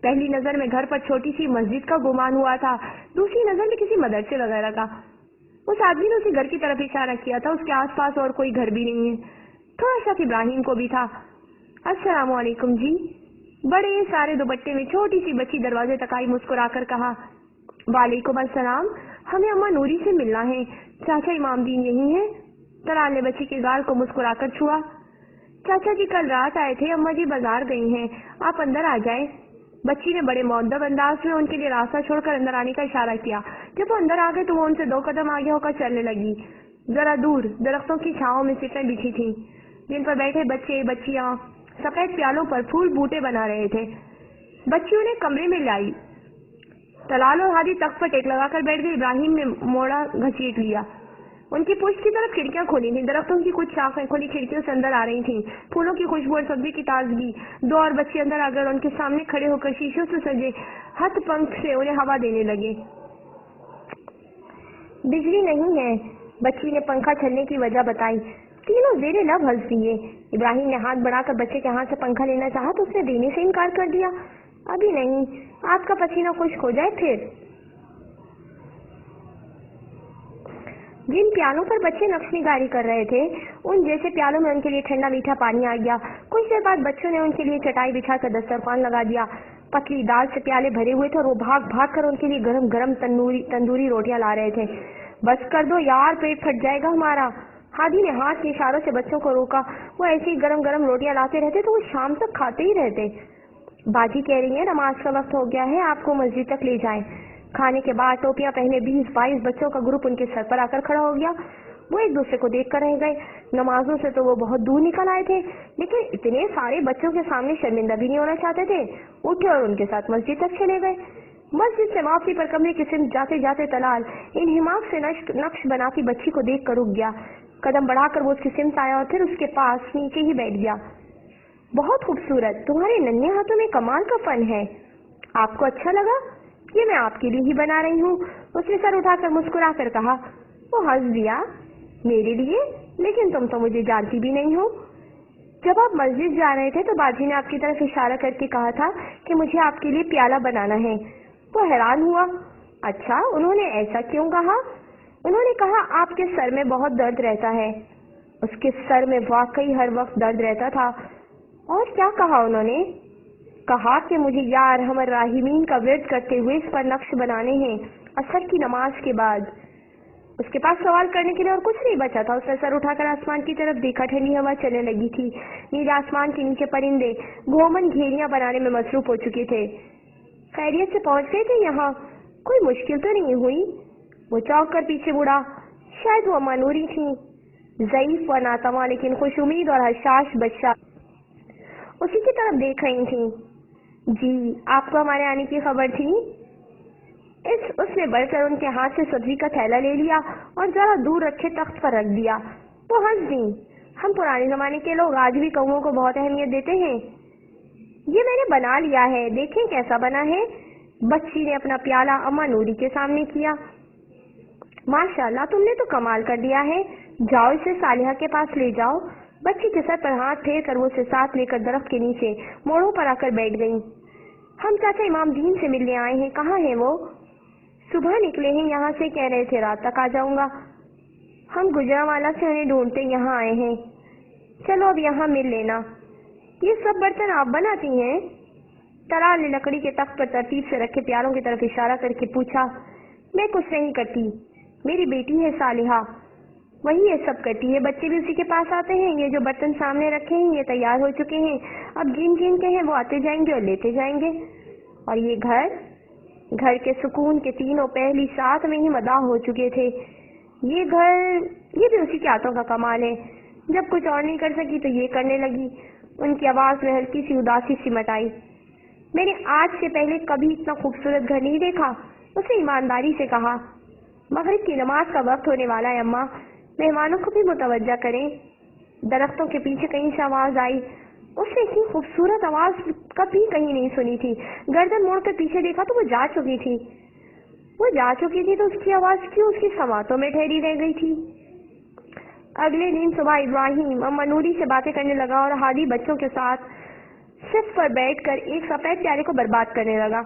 Speaker 1: पहली नजर में घर पर छोटी सी मस्जिद का गुमान हुआ था, दूसरी नजर में किसी मदरसे वगैरह का। उस आदमी ने उसी घर की तरफ इशारा किया था। उसके आसपास और कोई घर भी नहीं है। थोड़ा शक इब्राहिम को भी था। अस्सलामु अलैकुम जी। बड़े सारे दुपट्टे में छोटी सी बच्ची दरवाजे तक आई, मुस्कुराकर कहा, वालेकुम अस्सलाम, हमें अम्मा नूरी से मिलना है। चाचा इमामदीन यही है? तलाल ने बच्ची के गाल को मुस्कुराकर छुआ। चाचा जी कल रात आए थे, अम्मा जी बाजार गई हैं, आप अंदर आ जाएं। बच्ची ने बड़े मुअद्दब अंदाज में उनके लिए रास्ता छोड़कर अंदर आने का इशारा किया। जब वो अंदर आ गए तो वो उनसे 2 कदम आगे होकर चलने लगी। जरा दूर दरख्तों की छांव में सीटें बिछी थीं, जिन पर बैठे बच्चे बच्चियां सफेद प्यालों पर फूल बूटे बना रहे थे। बच्ची उन्हें कमरे में लाई। तलाल और हादी तख्त पर टेक लगाकर बैठ गए। इब्राहिम ने मोड़ा घसीट लिया। उनकी पुष्ट की तरफ खिड़कियां खोली थी। दरख्तों की कुछ शाखें खुली खिड़कियों से अंदर आ रही थीं। फूलों की खुशबू और सब्जी की ताजगी। 2 और बच्चे अंदर आ गए और उनके सामने खड़े होकर शीशों से सजे हथ पंख से उन्हें हवा देने लगे। बिजली नहीं है, बच्ची ने पंखा चलने की वजह बताई। तीनों जेरे लब हंस दिए। इब्राहिम ने हाथ बढ़ाकर बच्चे के हाथ से पंखा लेना चाहा तो उसने देने से इनकार कर दिया। अभी नहीं, आपका पसीना खुश्क हो जाए फिर। जिन प्यालों पर बच्चे नक्शनिगारी कर रहे थे, उन जैसे प्यालों में उनके लिए ठंडा मीठा पानी आ गया। कुछ देर बाद बच्चों ने उनके लिए चटाई बिछाकर दस्तरखान लगा दिया। पतली दाल से प्याले भरे हुए थे और वो भाग भाग कर उनके लिए गरम गरम तंदूरी रोटियां ला रहे थे। बस कर दो यार, पेट फट जाएगा हमारा। हादी ने हाथ के इशारों से बच्चों को रोका। वो ऐसी ही गरम गरम रोटियां लाते रहते तो वो शाम तक खाते ही रहते। बाजी कह रही है नमाज का वक्त हो गया है, आपको मस्जिद तक ले जाएं। खाने के बाद टोपियां पहने 20-22 बच्चों का ग्रुप उनके सर पर आकर खड़ा हो गया। वो एक दूसरे को देखकर रह गए। नमाजों से तो वो बहुत दूर निकल आए थे, लेकिन इतने सारे बच्चों के सामने शर्मिंदा भी नहीं होना चाहते थे। उठे और उनके साथ मस्जिद तक चले गए। मस्जिद से वापसी पर कमरे की सिमत जाते जाते तलाल इन हिमाक से नक्श बनाती बच्ची को देख कर रुक गया। कदम बढ़ाकर वो उसकी सिमत आया और फिर उसके पास नीचे ही बैठ गया। बहुत खूबसूरत, तुम्हारे नन्हे हाथों में कमाल का फन है। आपको अच्छा लगा? ये मैं आपके लिए ही बना रही हूँ, उसने सर उठाकर मुस्कुरा कर कहा। वो हंस दिया। मेरे लिए? लेकिन तुम तो मुझे जानती भी नहीं हो। जब आप मस्जिद जा रहे थे तो बाजी ने आपकी तरफ इशारा करके कहा था कि मुझे आपके लिए प्याला बनाना है। वो हैरान हुआ। अच्छा, उन्होंने ऐसा क्यों कहा? उन्होंने कहा आपके सर में बहुत दर्द रहता है। उसके सर में वाकई हर वक्त दर्द रहता था। और क्या कहा उन्होंने? कहा कि मुझे यार हमर राहिमीन का विर्द करते हुए इस पर नक्श बनाने हैं असर की नमाज के बाद। उसके पास सवाल करने के लिए और कुछ नहीं बचा था। उसने सर उठाकर आसमान की तरफ देखा। ठंडी हवा चलने लगी थी। नीले आसमान के नीचे परिंदे घोमन घेरियां बनाने में मसरूफ हो चुके थे। खैरियत से पहुंच गए थे यहाँ? कोई मुश्किल तो नहीं हुई? वो चौंक कर पीछे मुड़ा। शायद वो अम्मा नूरी थी, ज़ईफ व नातवा लेकिन खुश उम्मीद और हशाश बच्चा उसी की तरफ देख रही थी। जी, आपको हमारे आने की खबर थी? उसने बढ़कर उनके हाथ से सब्जी का थैला ले लिया और जरा दूर रखे तख्त पर रख दिया। वो हंस दी। हम पुराने जमाने के लोग आज भी कौओं को बहुत अहमियत देते हैं। ये मैंने बना लिया है, देखें कैसा बना है। बच्ची ने अपना प्याला अम्मा नूरी के सामने किया। माशाल्लाह, तुमने तो कमाल कर दिया है। जाओ इसे सालिहा के पास ले जाओ। बच्ची के सर पर हाथ फेर कर वो उसे साथ लेकर दरख्त के नीचे मोड़ों पर आकर बैठ गई। हम चाचा इमामदीन से मिलने आए हैं। कहाँ है वो? सुबह निकले हैं यहाँ से, कह रहे थे रात तक आ जाऊंगा। हम गुजरांवाला से उन्हें ढूंढते यहाँ आए हैं। चलो अब यहाँ मिल लेना। ये सब बर्तन आप बनाती हैं? तलाल ने लकड़ी के तख्त पर तरतीब से रखे प्यालों की तरफ इशारा करके पूछा। मैं कुछ नहीं करती, मेरी बेटी है सालिहा, वही ये सब करती है। बच्चे भी उसी के पास आते हैं। ये जो बर्तन सामने रखे हैं ये तैयार हो चुके हैं। अब जिन जिन के हैं वो आते जाएंगे और लेते जाएंगे। और ये घर के सुकून के तीनों पहली साथ में ही मदा हो चुके थे। ये भी उसी के हाथों का कमाल है। जब कुछ और नहीं कर सकी तो ये करने लगी। उनकी आवाज में हल्की सी उदासी सिमट आई। मैंने आज से पहले कभी इतना खूबसूरत घर नहीं देखा, उसने ईमानदारी से कहा। मगरिब की नमाज का वक्त होने वाला है अम्मा, मेहमानों को भी मुतवज्जा करें। दरख्तों के पीछे कहीं से आवाज आई। اس نے اتنی خوبصورت آواز کبھی کہیں نہیں سنی تھی. گردن موڑ کر پیچھے دیکھا تو وہ جا چکی تھی. تو اس کی آواز کیوں اس کی سماعتوں میں ٹھہری رہ گئی تھی؟ اگلے دن صبح ابراہیم اما نوری سے باتیں کرنے لگا اور ہادی بچوں کے ساتھ صف پر بیٹھ کر ایک سفید پیالے کو برباد کرنے لگا.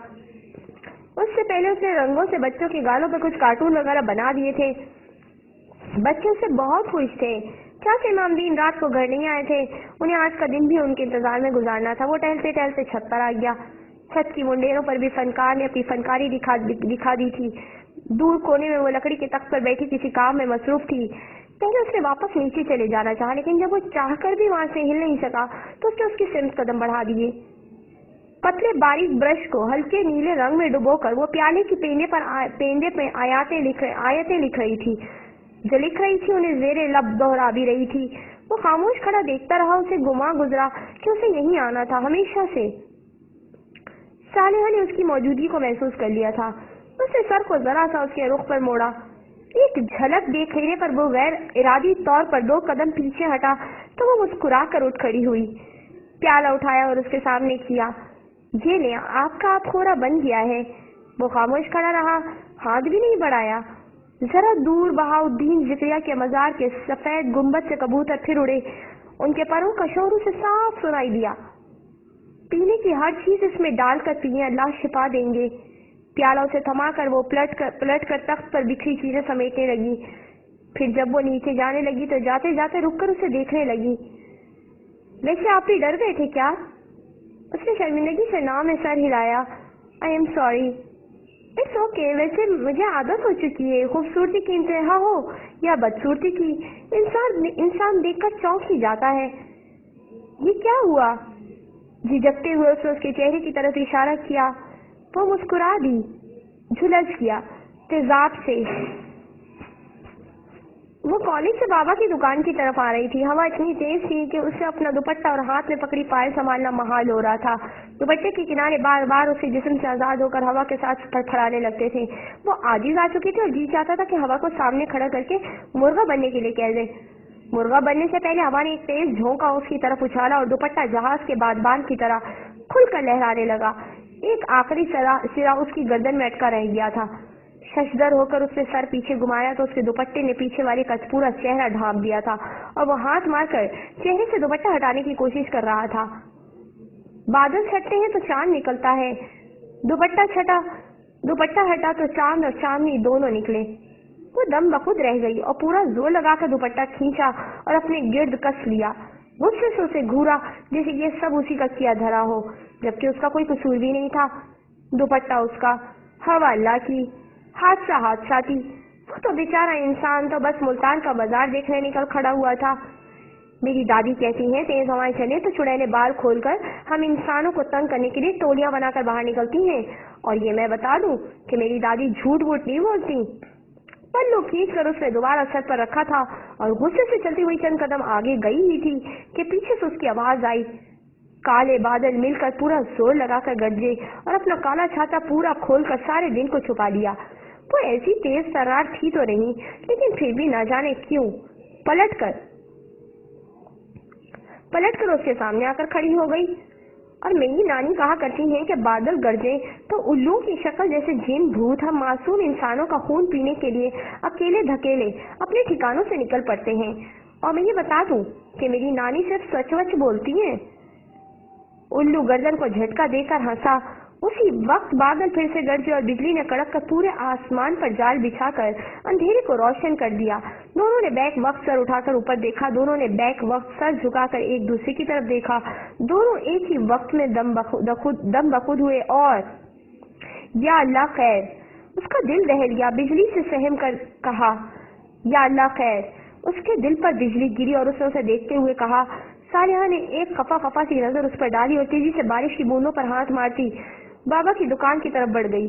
Speaker 1: اس سے پہلے اس نے رنگوں سے بچوں کے گالوں پر کچھ کارٹون وغیرہ بنا دیے تھے. بچے اس سے بہت خوش تھے. چاچا امام دین رات کو گھر نہیں آئے تھے. انہیں آج کا دن بھی ان کے انتظار میں گزارنا تھا. وہ ٹہلتے ٹہلتے چھت پر آ گیا. چھت کی منڈیروں پر بھی فنکار نے اپنی فنکاری دکھا دی تھی. دور کونے میں وہ لکڑی کے تخت پر بیٹھی کسی کام میں مصروف تھی. پہلے اس نے واپس نیچے چلے جانا چاہا، لیکن جب وہ چاہ کر بھی وہاں سے ہل نہیں سکا تو اس نے اس کی سمت قدم بڑھا دیے. پتلے باریک برش کو ہلکے نیلے رنگ میں ڈبو کر وہ پیالے کی پیندے پہ آیتیں لکھ رہی تھی. جو لکھ رہی تھی انہیں زیر لب دوہرا بھی رہی تھی. وہ خاموش کھڑا دیکھتا رہا. اسے گما گزرا کہ اسے یہیں آنا تھا ہمیشہ سے. صالحہ نے اس کی موجودگی کو محسوس کر لیا تھا. اس نے سر کو ذرا سا اس کے رخ پر موڑا. ایک جھلک دیکھ لینے پر وہ غیر ارادی طور پر 2 قدم پیچھے ہٹا تو وہ مسکرا کر اٹھ کھڑی ہوئی. پیالہ اٹھایا اور اس کے سامنے کیا. یہ لیں، آپ کا آپ خورا بن گیا ہے. وہ خاموش کھڑا رہا، ہاتھ بھی نہیں بڑھایا. ذرا دور بہاؤدین ذکریہ کے مزار کے سفید گنبد سے کبوتر پھر اڑے. ان کے پروں کا شور اسے صاف سنائی دیا. پینے کی ہر چیز اس میں ڈال کر پیئے، اللہ شفا دیں گے. پیالہ اسے تھما کر وہ پلٹ کر تخت پر بکھری چیزیں سمیٹنے لگی. پھر جب وہ نیچے جانے لگی تو جاتے جاتے رک کر اسے دیکھنے لگی. ویسے آپ بھی ڈر گئے تھے کیا؟ اس نے شرمندگی سے نام میں سر ہلایا. I am sorry. It's okay. ویسے مجھے عادت ہو چکی ہے. خوبصورتی کی انتہا ہو یا بدصورتی کی، انسان دیکھ کر چونک ہی جاتا ہے. یہ کیا ہوا؟ جھجکتے ہوئے اس نے اس کے چہرے کی طرف اشارہ کیا. وہ مسکرا دی. جھلس گیا تیزاب سے. وہ کالج سے بابا کی دکان کی طرف آ رہی تھی. ہوا اتنی تیز تھی کہ اسے اپنا دوپٹہ اور ہاتھ میں پکڑی پائل سنبھالنا محال ہو رہا تھا. دوپٹے کے کنارے بار بار اسے جسم سے آزاد ہو کر ہوا کے ساتھ پھڑپھڑانے لگتے تھے. وہ عاجز آ چکی تھی اور جی چاہتا تھا کہ ہوا کو سامنے کھڑا کر کے مرغا بننے کے لیے کہہ دے. مرغا بننے سے پہلے ہوا نے ایک تیز جھونکا اس کی طرف اچھالا اور دوپٹہ جہاز کے بادبان کی طرح کھل کر لہرانے لگا. ایک آخری سرا اس کی گردن میں اٹکا رہ گیا تھا. ششدر ہو کر اس نے سر پیچھے گھمایا تو اس کے دوپٹے نے پیچھے والے کا پورا چہرہ ڈھانپ دیا تھا اور وہ ہاتھ مار کر چہرے سے دوپٹہ ہٹانے کی کوشش کر رہا تھا. بادل چھٹتے ہیں تو چاند نکلتا ہے. دوپٹہ ہٹا تو چاند اور چاندنی دونوں نکلے. وہ دم بخود رہ گئی اور پورا زور لگا کر دوپٹہ کھینچا اور اپنے گرد کس لیا. غصے سے اسے گھورا جیسے یہ سب اسی کا کیا دھرا ہو، جبکہ اس کا کوئی قصور بھی نہیں تھا. دوپٹہ اس کا، ہوا اللہ کی. حادثہ تھی. وہ تو بیچارہ انسان تو بس ملتان کا بازار دیکھنے نکل کھڑا ہوا تھا. میری دادی کہتی ہیں تیز ہوائیں چلے تو چڑیلے بال کھول کر ہم انسانوں کو تنگ کرنے کے لیے ٹولیاں بنا کر باہر نکلتی ہیں. اور یہ میں بتا دوں کہ میری دادی جھوٹ ووٹ نہیں بولتی. پلو کھینچ کر اس نے دوبارہ سر پر رکھا تھا اور غصے سے چلتی ہوئی چند قدم آگے گئی ہی تھی کہ پیچھے سے اس کی آواز آئی. کالے بادل مل کر پورا زور لگا کر گرجے اور اپنا کالا چھاتا پورا کھول کر سارے دن کو چھپا لیا. وہ ایسی تیز ترار تھی تو نہیں، لیکن پھر بھی نہ جانے کیوں پلٹ کر اس کے سامنے آ کر کھڑی ہو گئی. اور میری نانی کہا کرتی ہیں کہ بادل گرجے تو الو کی شکل جیسے جن بھوت ہم معصوم انسانوں کا خون پینے کے لیے اکیلے دھکیلے اپنے ٹھکانوں سے نکل پڑتے ہیں. اور میں یہ بتا دوں کہ میری نانی صرف سچ وچ بولتی ہیں. الو گردن کو جھٹکا دے کر ہنسا. اسی وقت بادل پھر سے گرجے اور بجلی نے کڑک کر پورے آسمان پر جال بچھا کر اندھیرے کو روشن کر دیا. دونوں نے بیک وقت سر اٹھا کر اوپر دیکھا. دونوں نے بیک وقت سر جھکا کر ایک دوسرے کی طرف دیکھا. دونوں ایک ہی وقت میں دم بخود ہوئے اور یا اللہ خیر. اس کا دل دہل گیا. بجلی سے سہم کر کہا یا اللہ خیر. اس کے دل پر بجلی گری اور اس نے اسے دیکھتے ہوئے کہا. صالحہ نے ایک خفا سی نظر اس پر ڈالی اور تیزی سے بارش کی بوندوں پر ہاتھ مارتی بابا کی دکان کی طرف بڑھ گئی.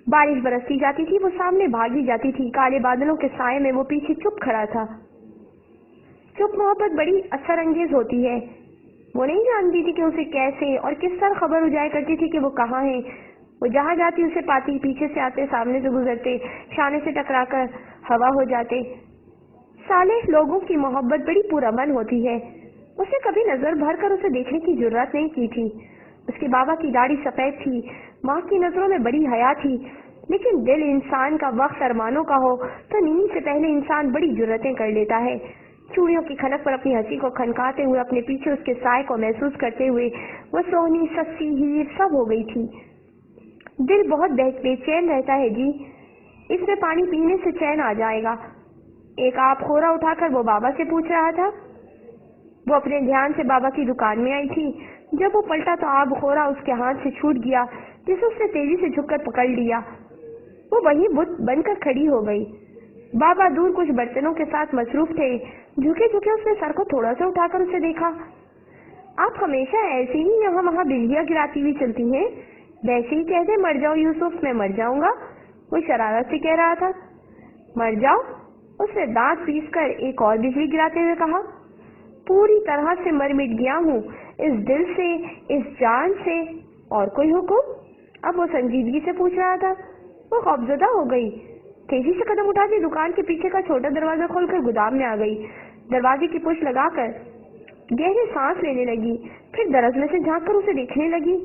Speaker 1: بارش برستی جاتی تھی، وہ سامنے بھاگی جاتی تھی. کالے بادلوں کے سائے میں وہ پیچھے چپ کھڑا تھا. چپ محبت بڑی اثر انگیز ہوتی ہے. وہ نہیں جانتی تھی کہ اسے کیسے اور کس طرح خبر ہو جایا کرتی تھی کہ وہ کہاں ہے. وہ جہاں جاتی اسے پاتی، پیچھے سے آتے، سامنے سے گزرتے، شانے سے ٹکرا کر ہوا ہو جاتے. صالح لوگوں کی محبت بڑی پرامن ہوتی ہے. اس نے کبھی نظر بھر کر اسے دیکھنے کی جرات نہیں کی تھی۔ اس کے بابا کی داڑھی سفید تھی، ماں کی نظروں میں بڑی حیا تھی، لیکن دل انسان کا وقت ارمانوں کا ہو تو نیند سے پہلے انسان بڑی جرتیں کر لیتا ہے۔ چوڑیوں کی کھنک پر اپنی ہنسی کو کھنکاتے ہوئے، اپنے پیچھے اس کے سائے کو محسوس کرتے ہوئے وہ سونی، سسی، ہیر سب ہو گئی تھی۔ دل بہت بے چین رہتا ہے جی، اس میں پانی پینے سے چین آ جائے گا۔ ایک آب خورا اٹھا کر وہ بابا سے پوچھ رہا تھا۔ وہ اپنے دھیان سے بابا کی دکان میں آئی تھی۔ جب وہ پلٹا تو آب خورا اس کے ہاتھ سے چھوٹ گیا، جسے اس نے تیزی سے جھک کر پکڑ لیا۔ وہ وہی بت بن کر کھڑی ہو گئی۔ بابا دور کچھ برتنوں کے ساتھ مصروف تھے۔ جھکے جھکے اس نے سر کو تھوڑا سا اٹھا کر اسے دیکھا۔ آپ ہمیشہ ایسے ہی یہاں وہاں بجلیاں گراتی ہوئی چلتی ہیں؟ ویسے ہی کہتے مر جاؤ یوسف، میں مر جاؤں گا، وہ شرارت سے کہہ رہا تھا۔ مر جاؤ؟ اس نے دانت پیس کر ایک اور بجلی گراتے ہوئے کہا۔ پوری طرح سے مر مٹ گیا ہوں، اس دل سے، اس جان سے۔ اور کوئی حکم؟ اب وہ سنجیدگی سے پوچھ رہا تھا۔ وہ خوفزدہ ہو گئی، تیزی سے قدم اٹھا کے دکان کے پیچھے کا چھوٹا دروازہ کھول کر گودام میں آ گئی۔ دروازے کی پش لگا کر گہری سانس لینے لگی، پھر درز میں سے جھانک کر اسے دیکھنے لگی۔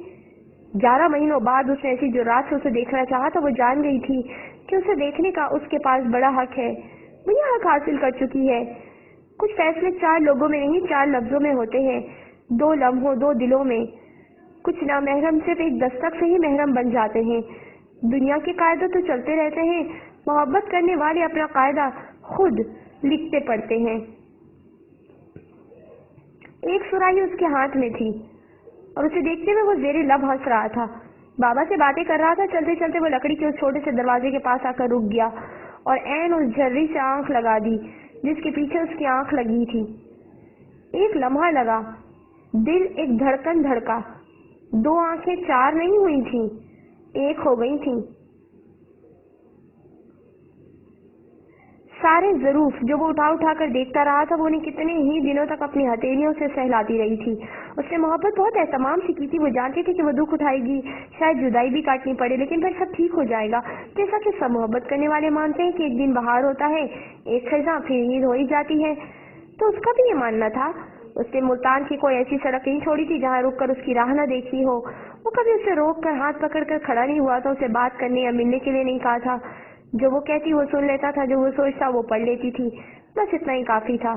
Speaker 1: 11 مہینوں بعد اس نے ایسی جرات سے اسے دیکھنا چاہا تو وہ جان گئی تھی کہ اسے دیکھنے کا اس کے پاس بڑا حق ہے۔ وہ یہ حق حاصل کر چکی ہے۔ کچھ فیصلے 4 لوگوں میں نہیں 4 لفظوں میں ہوتے ہیں، 2 لمحوں 2 دلوں میں۔ کچھ نامحرم صرف ایک دستک سے ہی محرم بن جاتے ہیں۔ دنیا کے قاعدے تو چلتے رہتے ہیں، محبت کرنے والے اپنا قاعدہ خود لکھتے پڑھتے ہیں۔ ایک سراہی اس کے ہاتھ میں تھی اور اسے دیکھتے ہوئے وہ زیر لب ہنس رہا تھا۔ بابا سے باتیں کر رہا تھا۔ چلتے چلتے وہ لکڑی کے اس چھوٹے سے دروازے کے پاس آ کر رک گیا اور عین اس جھرری سے آنکھ لگا دی جس کے پیچھے اس کی آنکھ لگی تھی۔ ایک لمحہ لگا، دل ایک دھڑکن دھڑکا۔ 2 آنکھیں 4 نہیں ہوئی تھیں، 1 ہو گئی تھیں۔ سارے ظروف جو وہ اٹھا اٹھا کر دیکھتا رہا تھا، وہ انہیں کتنے ہی دنوں تک اپنی ہتھیلیوں سے سہلاتی رہی تھی۔ اس نے محبت بہت اہتمام سے کی تھی۔ وہ جانتی تھی کہ وہ دکھ اٹھائے گی، شاید جدائی بھی کاٹنی پڑے، لیکن پھر سب ٹھیک ہو جائے گا۔ جیسا کہ سب محبت کرنے والے مانتے ہیں کہ ایک دن بہار ہوتا ہے، ایک خزاں، پھر عید ہو ہی جاتی ہے، تو اس کا بھی یہ ماننا تھا۔ اس نے ملتان کی کوئی ایسی سڑک نہیں چھوڑی تھی جہاں رک کر اس کی راہ نہ دیکھی ہو۔ وہ کبھی اسے روک کر ہاتھ پکڑ کر کھڑا نہیں ہوا تھا، اسے بات کرنے یا ملنے کے لیے نہیں کہا تھا۔ جو وہ کہتی وہ سن لیتا تھا، جو وہ سوچتا وہ پڑھ لیتی تھی، بس اتنا ہی کافی تھا۔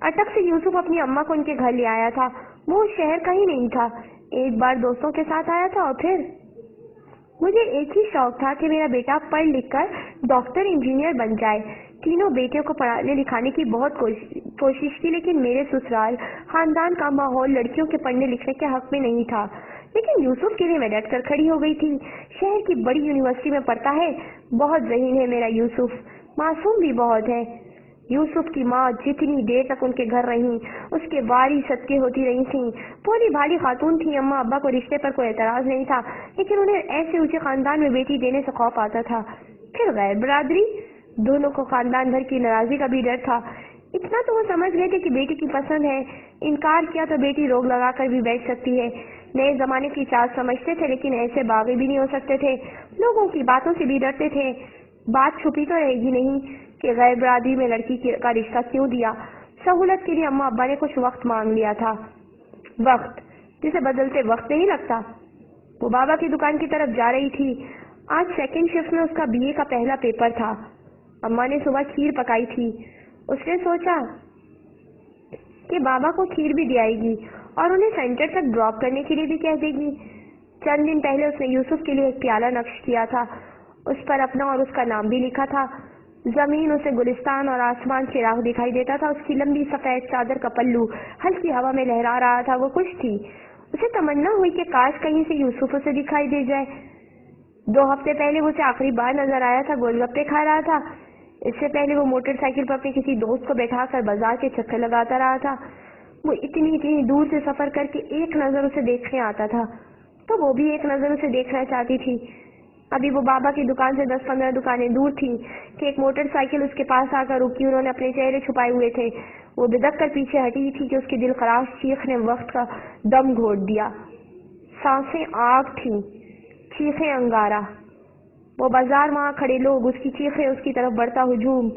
Speaker 1: اٹک سے یوسف اپنی اماں کو ان کے گھر لے آیا تھا۔ وہ اس شہر کا ہی نہیں تھا، ایک بار دوستوں کے ساتھ آیا تھا اور پھر مجھے ایک ہی شوق تھا کہ میرا بیٹا پڑھ لکھ کر ڈاکٹر، انجینئر بن جائے۔ تینوں بیٹیوں کو پڑھانے لکھانے کی بہت کوشش کی، لیکن میرے سسرال خاندان کا ماحول لڑکیوں کے پڑھنے لکھنے کے حق میں نہیں تھا۔ لیکن یوسف کے لیے میں ڈٹ کر کھڑی ہو گئی تھی۔ شہر کی بڑی یونیورسٹی میں پڑھتا ہے، بہت ذہین ہے میرا یوسف، معصوم بھی بہت ہے۔ یوسف کی ماں جتنی دیر تک ان کے گھر رہی، اس کے واری صدقے ہوتی رہی تھیں۔ بھولی بھالی خاتون تھی۔ اماں ابا کو رشتے پر کوئی اعتراض نہیں تھا، لیکن انہیں ایسے اونچے خاندان میں بیٹی دینے سے خوف آتا تھا۔ پھر غیر برادری، دونوں کو خاندان بھر کی ناراضی کا بھی ڈر تھا۔ اتنا تو وہ سمجھ گئے تھے کہ بیٹی کی پسند ہے، انکار کیا تو بیٹی روک لگا کر بھی بیٹھ سکتی ہے۔ نئے زمانے کی چال سمجھتے تھے، لیکن ایسے باغی بھی نہیں ہو سکتے تھے۔ لوگوں کی باتوں سے بھی ڈرتے تھے۔ بات چھپی تو رہے گی نہیں کہ غیر برادری میں لڑکی کا رشتہ کیوں دیا۔ سہولت کے لیے اماں ابا نے کچھ وقت مانگ لیا تھا، وقت جسے بدلتے وقت نہیں لگتا۔ وہ بابا کی دکان کی طرف جا رہی تھی۔ آج سیکنڈ شفٹ میں اس کا BA کا پہلا پیپر تھا۔ اماں نے صبح کھیر پکائی تھی۔ اس نے سوچا کہ بابا کو کھیر بھی دے آئے گی اور انہیں سینٹر تک ڈراپ کرنے کے لیے بھی کہہ دے گی۔ چند دن پہلے اس نے یوسف کے لیے ایک پیالہ نقش کیا تھا، اس پر اپنا اور اس کا نام بھی لکھا تھا۔ زمین اسے گلستان اور آسمان چراغ دکھائی دیتا تھا۔ اس کی لمبی سفید چادر کا پلو ہلکی ہوا میں لہرا رہا تھا۔ وہ خوش تھی۔ اسے تمنا ہوئی کہ کاش کہیں سے یوسف اسے دکھائی دے جائے۔ 2 ہفتے پہلے وہ اسے آخری بار نظر آیا تھا، گول گپے کھا رہا تھا۔ اس سے پہلے وہ موٹر سائیکل پر اپنے کسی دوست کو بیٹھا کر بازار کے چکر لگاتا رہا تھا۔ وہ اتنی دور سے سفر کر کے ایک نظر اسے دیکھنے آتا تھا تو وہ بھی ایک نظر اسے دیکھنا چاہتی تھی۔ ابھی وہ بابا کی دکان سے 10-15 دکانیں دور تھی کہ ایک موٹر سائیکل اس کے پاس آ کر رکی۔ انہوں نے اپنے چہرے چھپائے ہوئے تھے۔ وہ بدک کر پیچھے ہٹی تھی کہ اس کی دل خراش چیخ نے وقت کا دم گھونٹ دیا۔ سانسیں آگ تھیں، چیخیں انگارہ۔ وہ بازار، وہاں کھڑے لوگ، اس کی چیخیں، اس کی طرف بڑھتا ہجوم،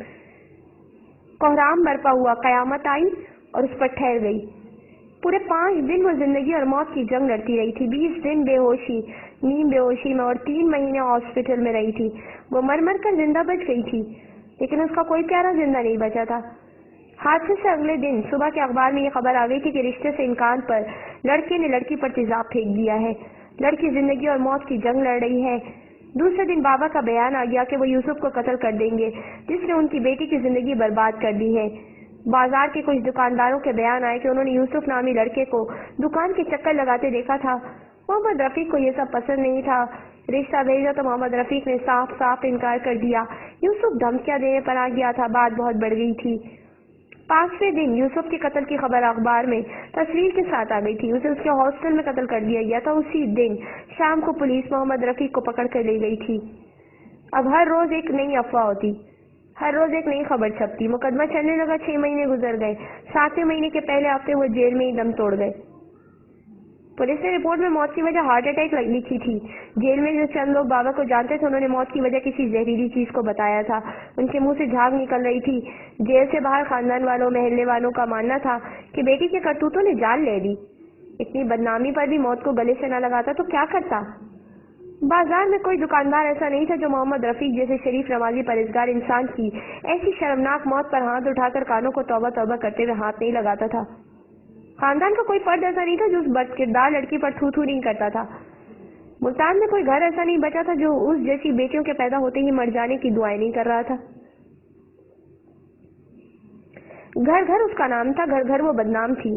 Speaker 1: कोहराम बरपा हुआ, कयामत आई और उस पर ठहर गई। पूरे 5 दिन वो जिंदगी और मौत की जंग लड़ती रही थी। 20 दिन बेहोशी, नीम बेहोशी में और 3 महीने हॉस्पिटल में रही थी। वो मर मर कर जिंदा बच गई थी, लेकिन उसका कोई प्यारा जिंदा नहीं बचा था। हादसे से अगले दिन सुबह के अखबार में ये खबर आ गई थी कि रिश्ते से इनकार पर लड़के ने लड़की पर तेजाब फेंक दिया है। लड़की जिंदगी और मौत की जंग लड़ रही है। दूसरे दिन बाबा का बयान आ गया कि वो यूसुफ को कत्ल कर देंगे, जिसने उनकी बेटी की जिंदगी बर्बाद कर दी है। बाजार के कुछ दुकानदारों के बयान आए कि उन्होंने यूसुफ नामी लड़के को दुकान के चक्कर लगाते देखा था। मोहम्मद रफीक को ये सब पसंद नहीं था। रिश्ता भेजा तो मोहम्मद रफीक ने साफ साफ इनकार कर दिया। यूसुफ धमकियां देने पर आ गया था। बात बहुत बढ़ गई थी। 5वें दिन यूसुफ के कत्ल की खबर अखबार में तस्वीर के साथ आ गई थी। उसे उसके हॉस्टल में कत्ल कर दिया गया था। उसी दिन शाम को पुलिस मोहम्मद रफीक को पकड़ कर ले गई थी। अब हर रोज एक नई अफवाह होती, हर रोज एक नई खबर छपती। मुकदमा चलने लगा। 6 महीने गुजर गए। 7वें महीने के पहले हफ्ते वो जेल में ही दम तोड़ गए। पुलिस ने रिपोर्ट में मौत की वजह हार्ट अटैक लिखी थी। जेल में जो चंद लोग बाबा को जानते थे, उन्होंने मौत की वजह किसी जहरीली चीज को बताया था। उनके मुंह से झाग निकल रही थी। जेल से बाहर खानदान वालों, महल्ले वालों का मानना था कि बेटी के करतूतों ने जान ले ली। इतनी बदनामी पर भी मौत को गले से न लगाता तो क्या करता। बाजार में कोई दुकानदार ऐसा नहीं था जो मोहम्मद रफीक जैसे शरीफ, नमाजी, परहेजगार इंसान की ऐसी शर्मनाक मौत पर हाथ उठाकर कानों को तौबा तौबा करते हुए हाथ नहीं लगाता था। खानदान का कोई फर्द ऐसा नहीं था जो उस बदकिरदार लड़की पर थू थू नहीं करता था। मुल्तान में कोई घर ऐसा नहीं बचा था जो उस जैसी बेटियों के पैदा होते ही मर जाने की दुआएं नहीं कर रहा था। घर घर उसका नाम था, घर घर वो बदनाम थी।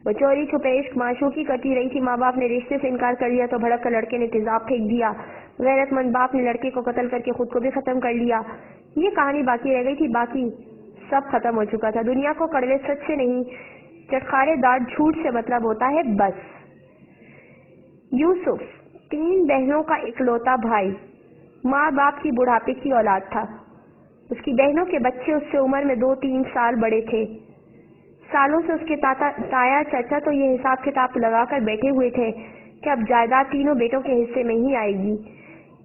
Speaker 1: वो चोरी छुपे इश्क माशूकी करती रही थी। माँ बाप ने रिश्ते से इनकार कर दिया तो भड़क कर लड़के ने तेजाब फेंक दिया। गैरतमंद बाप ने लड़के को कत्ल करके खुद को भी खत्म कर लिया। ये कहानी बाकी रह गई थी। बाकी सब खत्म हो चुका था। दुनिया को कड़वे सच से नहीं, चटखारेदार झूठ से मतलब होता है बस। यूसुफ 3 बहनों का इकलौता भाई, माँ बाप की बुढ़ापे की औलाद था। उसकी बहनों के बच्चे उससे उम्र में 2-3 साल बड़े थे। सालों से उसके ताया चाचा तो ये हिसाब किताब लगाकर बैठे हुए थे कि अब जायदाद तीनों बेटों के हिस्से में ही आएगी।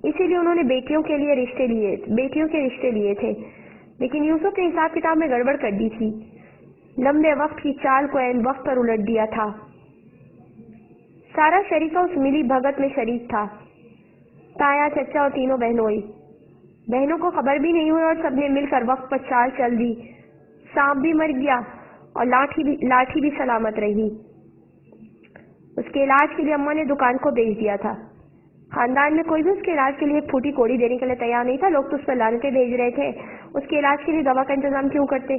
Speaker 1: इसीलिए उन्होंने बेटियों के बेटियों के रिश्ते लिए थे। लेकिन यूसुफ ने हिसाब किताब में गड़बड़ कर दी थी। लंबे वक्त की चाल को ऐन वक्त पर उलट दिया था। सारा शरीका उस मिली भगत में शरीक था। ताया चाचा और तीनों बहनोई। बहनों को खबर भी नहीं हुई और सबने मिलकर वक्त पर चाल चल दी। सांप भी मर गया और लाठी भी सलामत रही। उसके इलाज के लिए अम्मा ने दुकान को बेच दिया था। खानदान में कोई भी उसके इलाज के लिए एक फूटी कोड़ी देने के लिए तैयार नहीं था। लोग तो उस पर लानतें भेज रहे थे। उसके इलाज के लिए दवा का इंतजाम क्यों करते।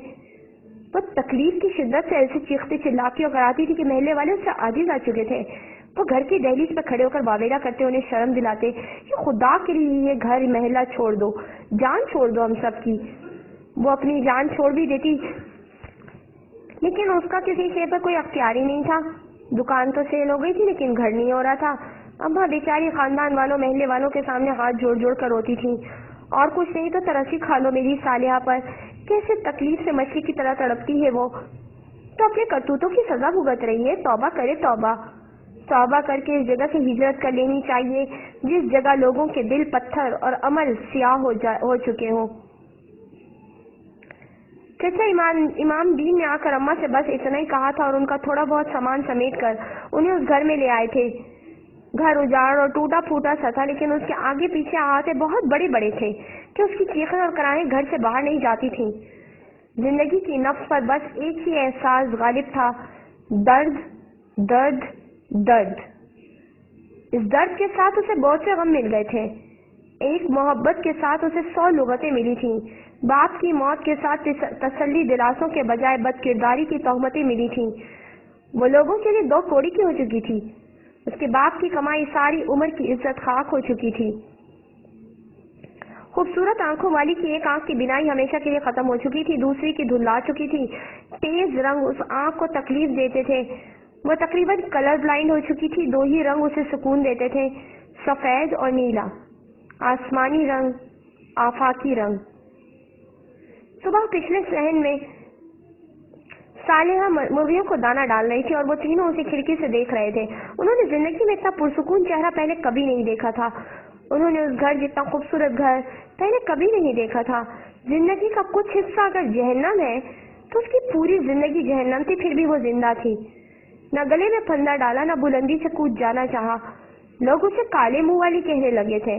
Speaker 1: वो तकलीफ की शिद्दत से ऐसे चीखती चिल्लाती और कराती थी कि महल्ले वाले उससे आजिज आ चुके थे। वो घर की दहलीज पर खड़े होकर वावेला करते, उन्हें शर्म दिलाते कि खुदा के लिए ये घर महल्ला छोड़ दो, जान छोड़ दो हम सब की। वो अपनी जान छोड़ भी देती, लेकिन उसका किसी शे पर कोई अख्तियार ही नहीं था। दुकान तो सेल हो गई थी लेकिन घर नहीं हो रहा था। अम्मा बेचारी खानदान वालों, महल्ले वालों के सामने हाथ जोड़ जोड़ कर रोती थी। और कुछ नहीं तो तरसी खा लो मेरी सालिहा पर। कैसे तकलीफ से मछली की तरह तड़पती है वो। तो अपने करतूतों की सजा भुगत रही है। तौबा करे तौबा। तौबा करके इस जगह से हिजरत कर लेनी चाहिए जिस जगह लोगों के दिल पत्थर और अमल स्याह हो चुके हों। चाचा इमाम दीन ने आकर अम्मा से बस इतना ही कहा था और उनका थोड़ा बहुत सामान समेट कर उन्हें उस घर में ले आए थे। घर उजाड़ और टूटा फूटा सा था, लेकिन उसके आगे पीछे आहते बहुत बड़े बड़े थे कि उसकी चीखें और कराहें घर से बाहर नहीं जाती थीं। जिंदगी की नफ्स पर बस एक ही एहसास गालिब था, दर्द दर्द दर्द। इस दर्द के साथ उसे बहुत से गम मिल गए थे। एक मोहब्बत के साथ उसे 100 लुगतें मिली थीं। बाप की मौत के साथ तसल्ली दिलासों के बजाय बदकिरदारी की तोहमतें मिली थीं। वो लोगों के लिए 2 कौड़ी की हो चुकी थी। उसके बाप की कमाई सारी उम्र की इज्जत खाक हो चुकी थी। खूबसूरत आंखों वाली की एक आंख की बिनाई हमेशा के लिए खत्म हो चुकी थी, दूसरी की धुंधला चुकी थी। तेज रंग उस आंख को तकलीफ देते थे। वो तकरीबन कलर ब्लाइंड हो चुकी थी। 2 ही रंग उसे सुकून देते थे, सफेद और नीला। आसमानी रंग, आफाकी रंग। सुबह पिछले सहन में सालिहा मुर्गियों को दाना डाल रही थी और वो तीनों उसे खिड़की से देख रहे थे। उन्होंने जिंदगी में इतना पुरसुकून चेहरा पहले कभी नहीं देखा था। उन्होंने उस घर जितना खूबसूरत घर पहले कभी नहीं देखा था। زندگی کا کچھ حصہ اگر جہنم ہے تو اس کی پوری زندگی جہنم تھی، پھر بھی وہ زندہ تھی۔ نہ گلے میں پھندا ڈالا، نہ بلندی سے کود جانا چاہا۔ لوگ اسے کالے منہ والی کہنے لگے تھے۔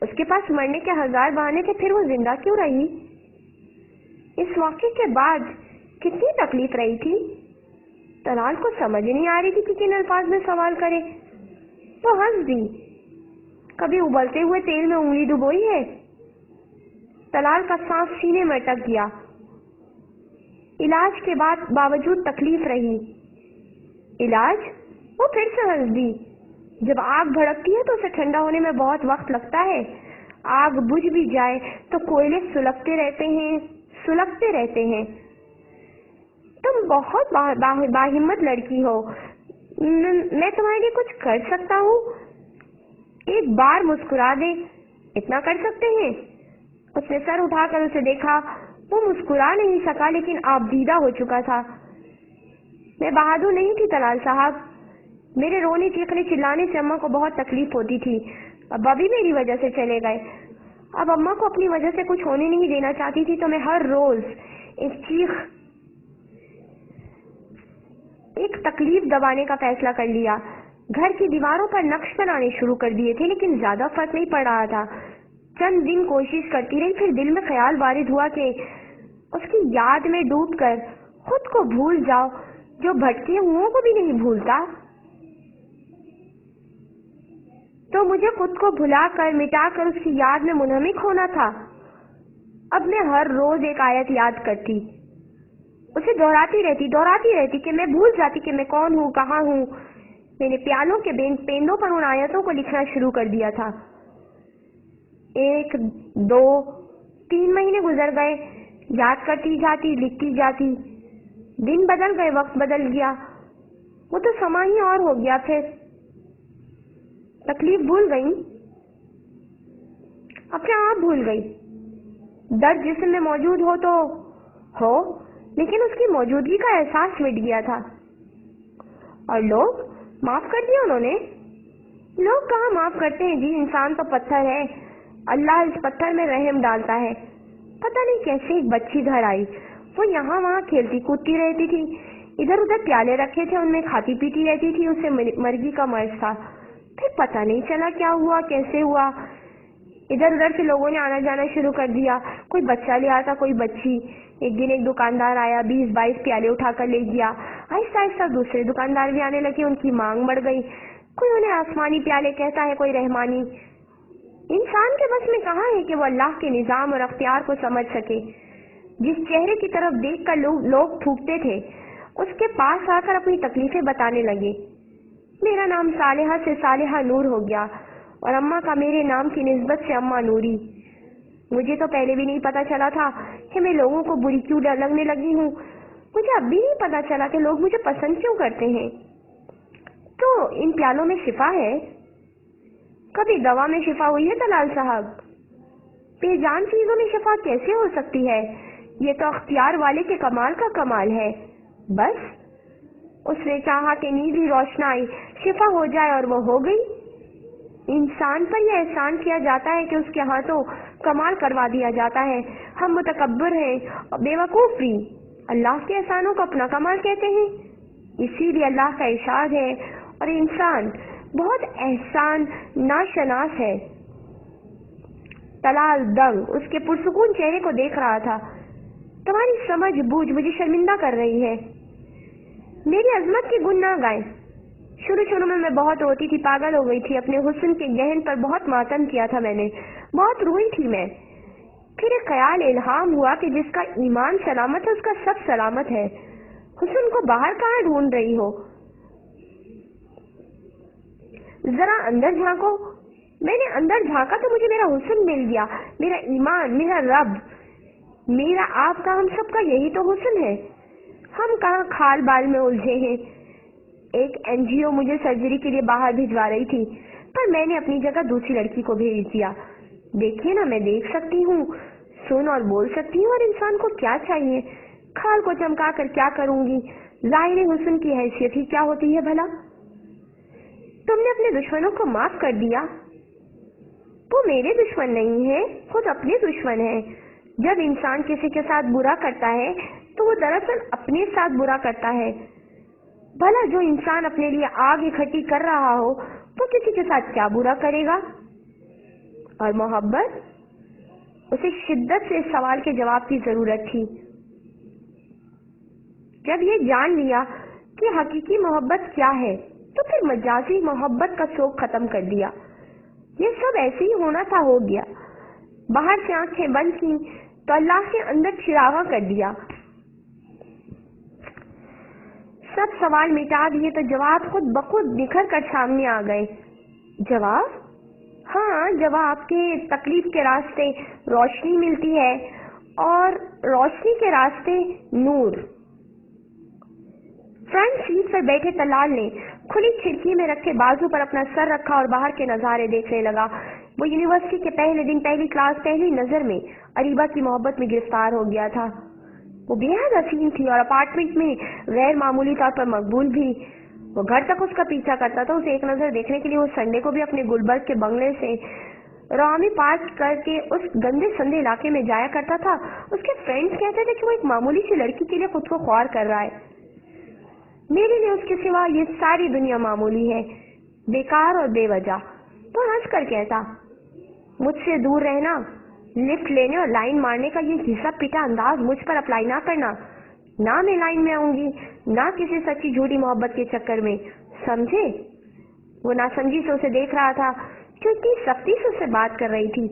Speaker 1: اس کے پاس مرنے کے ہزار بہانے تھے، پھر وہ زندہ کیوں رہی؟ اس واقعے کے بعد کتنی تکلیف رہی تھی۔ طلال کو سمجھ نہیں آ رہی تھی کہ کن الفاظ میں سوال کرے۔ وہ ہنس دی۔ کبھی ابلتے ہوئے تیل میں انگلی ڈبوئی ہے؟ طلال کا سانس سینے میں اٹک گیا۔ علاج کے بعد باوجود تکلیف رہی۔ علاج؟ وہ پھر سے ہنس دی۔ جب آگ بھڑکتی ہے تو اسے ٹھنڈا ہونے میں بہت وقت لگتا ہے۔ آگ بجھ بھی جائے تو کوئلے سلگتے رہتے ہیں۔ تم بہت باہمت لڑکی ہو، میں تمہارے لیے کچھ کر سکتا ہوں؟ ایک بار مسکرا دے، اتنا کر سکتے ہیں؟ اس نے سر اٹھا کر اسے دیکھا۔ وہ مسکرا نہیں سکا لیکن آبدیدہ ہو چکا تھا۔ میں بہادر نہیں تھی طلال صاحب، میرے رونے چیخنے چلانے سے اماں کو بہت تکلیف ہوتی تھی۔ ابا بھی میری وجہ سے چلے گئے۔ اب اماں کو اپنی وجہ سے کچھ ہونے نہیں دینا چاہتی تھی تو میں ہر روز ایک تکلیف دبانے کا فیصلہ کر لیا۔ گھر کی دیواروں پر نقش بنانے شروع کر دیے تھے لیکن زیادہ فرق نہیں پڑ رہا تھا۔ چند دن کوشش کرتی رہی، پھر دل میں خیال وارد ہوا کہ اس کی یاد میں ڈوب کر خود کو بھول جاؤ جو بھٹکے ہوں کو بھی نہیں بھولتا۔ تو مجھے خود کو بھلا کر مٹا کر اس کی یاد میں منہمک ہونا تھا۔ اب میں ہر روز ایک آیت یاد کرتی، اسے دہراتی رہتی کہ میں بھول جاتی کہ میں کون ہوں، کہاں ہوں۔ میں نے پیالوں کے پیندوں پر ان آیتوں کو لکھنا شروع کر دیا تھا۔ 1 2 3 مہینے گزر گئے، یاد کرتی جاتی، لکھتی جاتی۔ دن بدل گئے، وقت بدل گیا، وہ تو سما ہی اور ہو گیا۔ پھر تکلیف بھول گئی، اپنے آپ بھول گئی۔ درد جسم میں موجود ہو تو ہو، لیکن اس کی موجودگی کا احساس مٹ گیا تھا۔ اور لوگ معاف کر دیا انہوں نے؟ لوگ کہاں معاف کرتے ہیں جی، انسان تو پتھر ہے، اللہ اس پتھر میں رحم ڈالتا ہے۔ پتہ نہیں کیسے ایک بچی گھر آئی، وہ یہاں وہاں کھیلتی کودتی رہتی تھی، ادھر ادھر پیالے رکھے تھے ان میں کھاتی پیتی رہتی تھی، اسے مرگی کا مرض تھا۔ پھر پتہ نہیں چلا کیا ہوا، کیسے ہوا۔ ادھر ادھر سے لوگوں نے آنا جانا شروع کر دیا، کوئی بچہ لے آتا، کوئی بچی۔ ایک دن ایک دکاندار آیا، 20-22 پیالے اٹھا کر لے گیا۔ آہستہ آہستہ دوسرے دکاندار بھی آنے لگے، ان کی مانگ بڑھ گئی۔ کوئی انہیں آسمانی پیالے کہتا ہے، کوئی رحمانی۔ انسان کے بس میں کہاں ہے کہ وہ اللہ کے نظام اور اختیار کو سمجھ سکے۔ جس چہرے کی طرف دیکھ کر لوگ تھوکتے تھے، اس کے پاس آ کر اپنی تکلیفیں بتانے لگے۔ میرا نام صالحہ سے صالحہ نور ہو گیا اور اماں کا میرے نام کی نسبت سے اماں نوری۔ مجھے تو پہلے بھی نہیں پتا چلا تھا کہ میں لوگوں کو بری کیوں لگنے لگی ہوں۔ مجھے اب بھی نہیں پتا چلا کہ لوگ مجھے پسند کیوں کرتے ہیں۔ تو ان پیالوں میں شفا ہے؟ کبھی دوا میں شفا ہوئی ہے طلال صاحب؟ بے جان چیزوں میں شفا کیسے ہو سکتی ہے؟ یہ تو اختیار والے کے کمال کا کمال ہے۔ بس اس نے چاہا کہ نیلی روشنائی شفا ہو جائے اور وہ ہو گئی۔ انسان پر یہ احسان کیا جاتا ہے کہ اس کے ہاتھوں کمال کروا دیا جاتا ہے۔ ہم متکبر ہیں اور بے وقوف بھی، اللہ کے احسانوں کو اپنا کمال کہتے ہیں۔ اسی لیے اللہ کا ارشاد ہے، اور انسان بہت احسان ناشناس ہے۔ طلال دنگ اس کے پرسکون چہرے کو دیکھ رہا تھا۔ تمہاری سمجھ بوجھ مجھے شرمندہ کر رہی ہے۔ میری عظمت کی گن نہ گائیں۔ شروع میں بہت روتی تھی، پاگل ہو گئی تھی، اپنے حسن کے گہن پر بہت ماتم کیا تھا میں نے، بہت روئی تھی میں۔ پھر ایک خیال الہام ہوا کہ جس کا ایمان سلامت ہے اس کا سب سلامت ہے۔ حسن کو باہر کہاں ڈھونڈ رہی ہو؟ ذرا اندر جھانکو۔ میں نے اندر جھانکا تو مجھے میرا حسن مل گیا، میرا ایمان، میرا رب، میرا آپ کا، ہم سب کا یہی تو حسن ہے۔ ہم کہاں کھال بال میں الجھے ہیں۔ ایک NGO مجھے سرجری کے لیے باہر بھجوا رہی تھی، پر میں نے اپنی جگہ دوسری لڑکی کو بھیج دیا۔ دیکھیے نا، میں دیکھ سکتی ہوں، سن اور بول سکتی ہوں، اور انسان کو کیا چاہیے؟ کھال کو چمکا کر کیا کروں گی؟ ظاہر حسن کی حیثیت ہی کیا ہوتی ہے بھلا؟ تم نے اپنے دشمنوں کو معاف کر دیا؟ وہ میرے دشمن نہیں ہیں، خود اپنے دشمن ہیں۔ جب انسان کسی کے ساتھ برا کرتا ہے تو وہ دراصل اپنے ساتھ برا کرتا ہے. بھلا جو انسان اپنے لیے آگ اکٹھی کر رہا ہو تو کسی کے ساتھ کیا برا کرے گا؟ اور محبت؟ اسے شدت سے اس سوال کے جواب کی ضرورت تھی. جب یہ جان لیا کہ حقیقی محبت کیا ہے تو پھر مجازی محبت کا شوق ختم کر دیا. یہ سب ایسے ہی ہونا تھا ہو گیا. باہر سے آنکھیں بند کی تو اللہ کے اندر چراغاں کر دیا. سب سوال مٹا دیے تو جواب خود بخود نکھر کر سامنے آ گئے. جواب؟ ہاں، جواب کے تکلیف کے راستے روشنی ملتی ہے اور روشنی کے راستے نور. فرنٹ سیٹ پر بیٹھے طلال نے کھلی کھڑکی میں رکھے بازو پر اپنا سر رکھا اور باہر کے نظارے دیکھنے لگا. وہ یونیورسٹی کے پہلے دن پہلی کلاس پہلی نظر میں اریبہ کی محبت میں گرفتار ہو گیا تھا. وہ بے حد حسین تھی اور اپارٹمنٹ میں غیر معمولی طور پر مقبول بھی. وہ گھر تک اس کا پیچھا کرتا تھا. اسے ایک نظر دیکھنے کے لیے وہ سنڈے کو بھی اپنے گلبرگ کے بنگلے سے رامی پارک کر کے اس گندے سندے علاقے میں جایا کرتا تھا. اس کے فرینڈز کہتے تھے کہ وہ ایک معمولی سی لڑکی کے لیے خود کو خوار کر رہا ہے. میرے لیے اس کے سوا یہ ساری دنیا معمولی ہے، بیکار اور بے وجہ. تو ہنس کر کہتا، مجھ سے دور رہنا. لفٹ لینے اور لائن مارنے کا یہ گھسا پیٹا انداز مجھ پر اپلائی نہ کرنا. نہ میں لائن میں آؤں گی، نہ کسی سچی جھوٹی محبت کے چکر میں، سمجھے؟ وہ ناسمجھی سے اسے دیکھ رہا تھا کہ اتنی سختی سے اس سے بات کر رہی تھی.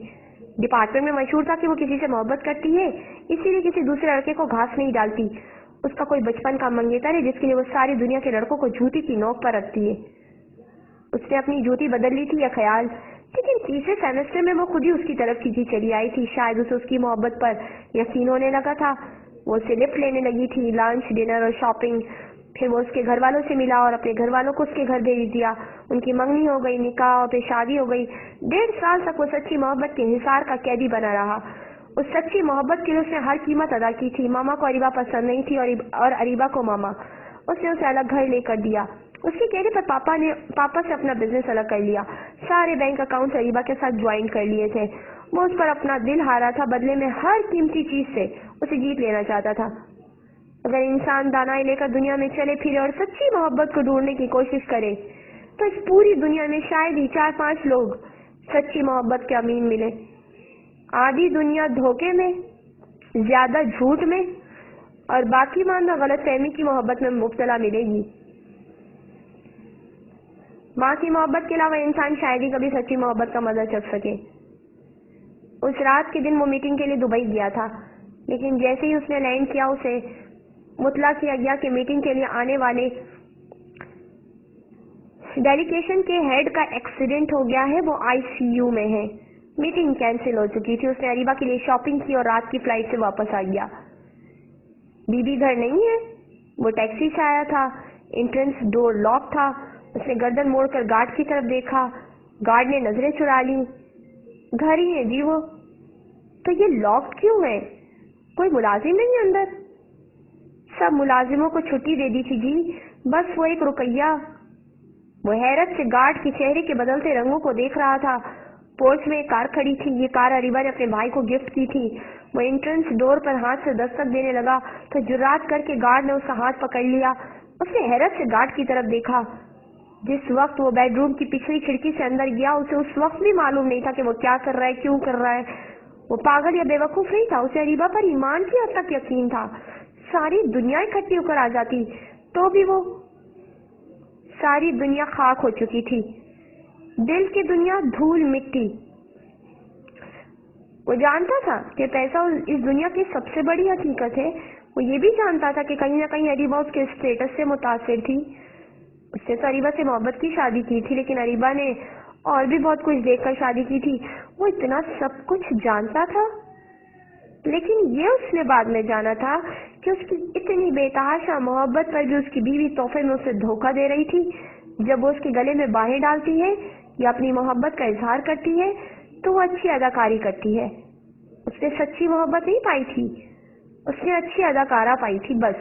Speaker 1: ڈپارٹمنٹ میں مشہور تھا کہ وہ کسی سے محبت کرتی ہے اسی لیے کسی دوسرے لڑکے کو گھاس نہیں ڈالتی. اس کا کوئی بچپن کا منگیتر ہے جس کے لیے وہ ساری دنیا کے لڑکوں کو جوتی کی نوک پر رکھتی ہے. اس نے اپنی جوتی بدل لی تھی یا خیال، لیکن تیسرے سیمسٹر میں وہ خود ہی اس کی طرف کھینچی چلی آئی تھی. شاید اسے اس کی محبت پر یقین ہونے لگا تھا. وہ اسے لفٹ لینے لگی تھی، لنچ، ڈنر اور شاپنگ. پھر وہ اس کے گھر والوں سے ملا اور اپنے گھر والوں کو اس کے گھر بھیج دیا. ان کی منگنی ہو گئی، نکاح اور پھر شادی ہو گئی. 1.5 سال تک وہ سچی محبت کے حصار کا قیدی بنا رہا. اس سچی محبت کے لیے اس نے ہر قیمت ادا کی تھی. ماما کو اریبہ پسند نہیں تھی اور اریبہ کو ماما. اس نے اسے الگ گھر لے کر دیا. اس کے کہنے پر پاپا سے اپنا بزنس الگ کر لیا. سارے بینک اکاؤنٹ اریبہ کے ساتھ جوائن کر لیے تھے. وہ اس پر اپنا دل ہارا تھا، بدلے میں ہر قیمتی چیز سے اسے جیت لینا چاہتا تھا. اگر انسان دانائی لے کر دنیا میں چلے پھرے اور سچی محبت کو ڈھونڈنے کی کوشش کرے تو اس پوری دنیا میں شاید ہی 4-5 لوگ سچی محبت کے امین ملے. آدھی دنیا دھوکے میں، زیادہ جھوٹ میں اور باقی ماندہ غلط فہمی کی محبت میں مبتلا ملے گی. ماں کی محبت کے علاوہ انسان شاید ہی کبھی سچی محبت کا مزہ چکھ سکے. اس رات کے دن وہ میٹنگ کے لیے دبئی گیا تھا، لیکن جیسے ہی اس نے لینڈ کیا اسے مطلع کیا گیا کہ میٹنگ کے لیے آنے والے ڈیلیگیشن کے ہیڈ کا ایکسیڈنٹ ہو گیا ہے، وہ ICU میں ہے. میٹنگ کینسل ہو چکی تھی. اس نے اریبہ کے لیے شاپنگ کی اور رات کی فلائٹ سے واپس آ گیا. بی گھر نہیں ہے. وہ ٹیکسی سے آیا تھا. انٹرنس ڈور لاک تھا. اس نے گردن موڑ کر گارڈ کی طرف دیکھا. گارڈ نے نظریں چرا لی. گھر ہی ہے جی وہ. تو یہ لاک کیوں ہے؟ کوئی ملازم نہیں اندر؟ سب ملازموں کو چھٹی دے دی تھی جی، بس وہ 1 رکیہ. وہ حیرت سے گارڈ کے چہرے کے بدلتے رنگوں کو دیکھ رہا تھا. پورچ میں ایک کار کھڑی تھی. یہ کار اریبہ نے اپنے بھائی کو گفٹ کی تھی. وہ انٹرنس ڈور پر ہاتھ سے دستک دینے لگا تو جرات کر کے گارڈ نے اس کا ہاتھ پکڑ لیا. اس نے حیرت سے گارڈ کی طرف دیکھا. جس وقت وہ بیڈ روم کی پچھلی کھڑکی سے اندر گیا اسے اس وقت بھی معلوم نہیں تھا کہ وہ کیا کر رہا ہے، کیوں کر رہا ہے. وہ پاگل یا بے وقوف نہیں تھا. اسے اریبہ پر ایمان کی حد تک یقین تھا. ساری دنیا اکٹھی ہو کر آ جاتی تو بھی وہ ساری دنیا خاک ہو چکی تھی. دل کی دنیا دھول مٹی. وہ جانتا تھا کہ پیسہ اس دنیا کی سب سے بڑی حقیقت ہے. وہ یہ بھی جانتا تھا کہ کہیں نہ کہیں اریبہ اس کے اسٹیٹس سے متاثر تھی. اس نے تو اریبہ سے محبت کی شادی کی تھی، لیکن اریبہ نے اور بھی بہت کچھ دیکھ کر شادی کی تھی. وہ اتنا سب کچھ جانتا تھا، لیکن یہ اس نے بعد میں جانا تھا کہ اس کی اتنی بے تحاشا محبت پر بھی اس کی بیوی تحفے میں اسے دھوکہ دے رہی تھی. جب وہ اس کے گلے میں باہیں ڈالتی ہے یا اپنی محبت کا اظہار کرتی ہے تو وہ اچھی اداکاری کرتی ہے. اس نے سچی محبت نہیں پائی تھی، اس نے اچھی اداکارہ پائی تھی. بس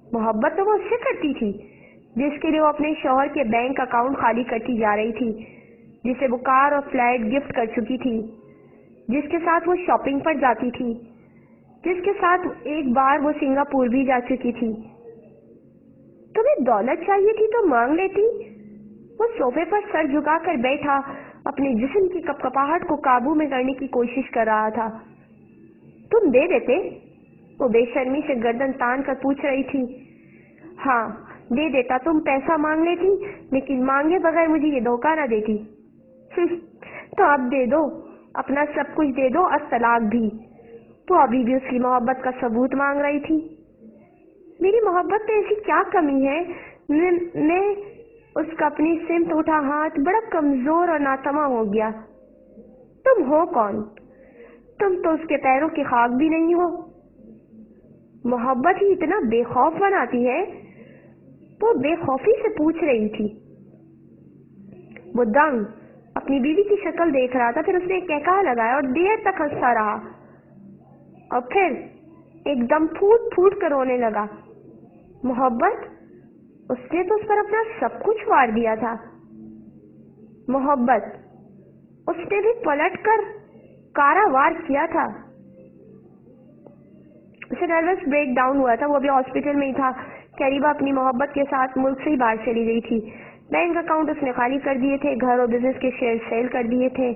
Speaker 1: محبت تو وہ اس سے کرتی تھی جس کے لیے وہ اپنے شوہر کے بینک اکاؤنٹ خالی کرتی جا رہی تھی، جسے وہ کار اور فلیٹ گفٹ کر چکی تھی، جس کے ساتھ وہ شاپنگ پر جاتی تھی، جس کے ساتھ ایک بار وہ سنگاپور بھی جا چکی تھی۔ تمہیں دولت چاہیے تھی تو مانگ لیتی۔ وہ صوفے پر سر جھکا کر بیٹھا اپنے جسم کی کپکپاہٹ کو قابو میں کرنے کی کوشش کر رہا تھا۔ تم دے دیتے؟ وہ بے شرمی سے گردن تان کر پوچھ رہی تھی۔ ہاں دے دیتا، تم پیسہ مانگ لیتی، لیکن مانگے بغیر مجھے یہ دھوکہ نہ دیتی۔ تو اب دے دو، اپنا سب کچھ دے دو اور طلاق بھی۔ تو ابھی بھی اس کی محبت کا ثبوت مانگ رہی تھی۔ میری محبت میں ایسی کیا کمی ہے؟ میں اس کا اپنی سمت اٹھا ہاتھ بڑا کمزور اور ناتما ہو گیا۔ تم ہو کون؟ تم تو اس کے پیروں کی خاک بھی نہیں ہو۔ محبت ہی اتنا بے خوف بناتی ہے؟ وہ بے خوفی سے پوچھ رہی تھی۔ وہ دنگ اپنی بیوی کی شکل دیکھ رہا تھا، پھر اس نے ایک کہکہا لگایا اور دیر تک ہنستا رہا، اور پھر ایک دم پھوٹ پھوٹ کر رونے لگا۔ محبت؟ اس نے تو اس پر اپنا سب کچھ وار دیا تھا۔ محبت؟ اس نے بھی پلٹ کر کارا وار کیا تھا۔ اسے نروس بریک ڈاؤن ہوا تھا، وہ ابھی ہاسپٹل میں ہی تھا۔ قریبا اپنی محبت کے ساتھ ملک سے ہی باہر چلی گئی تھی۔ بینک اکاؤنٹ اس نے خالی کر دیے تھے، گھر اور بزنس کے شیئر سیل کر دیے تھے،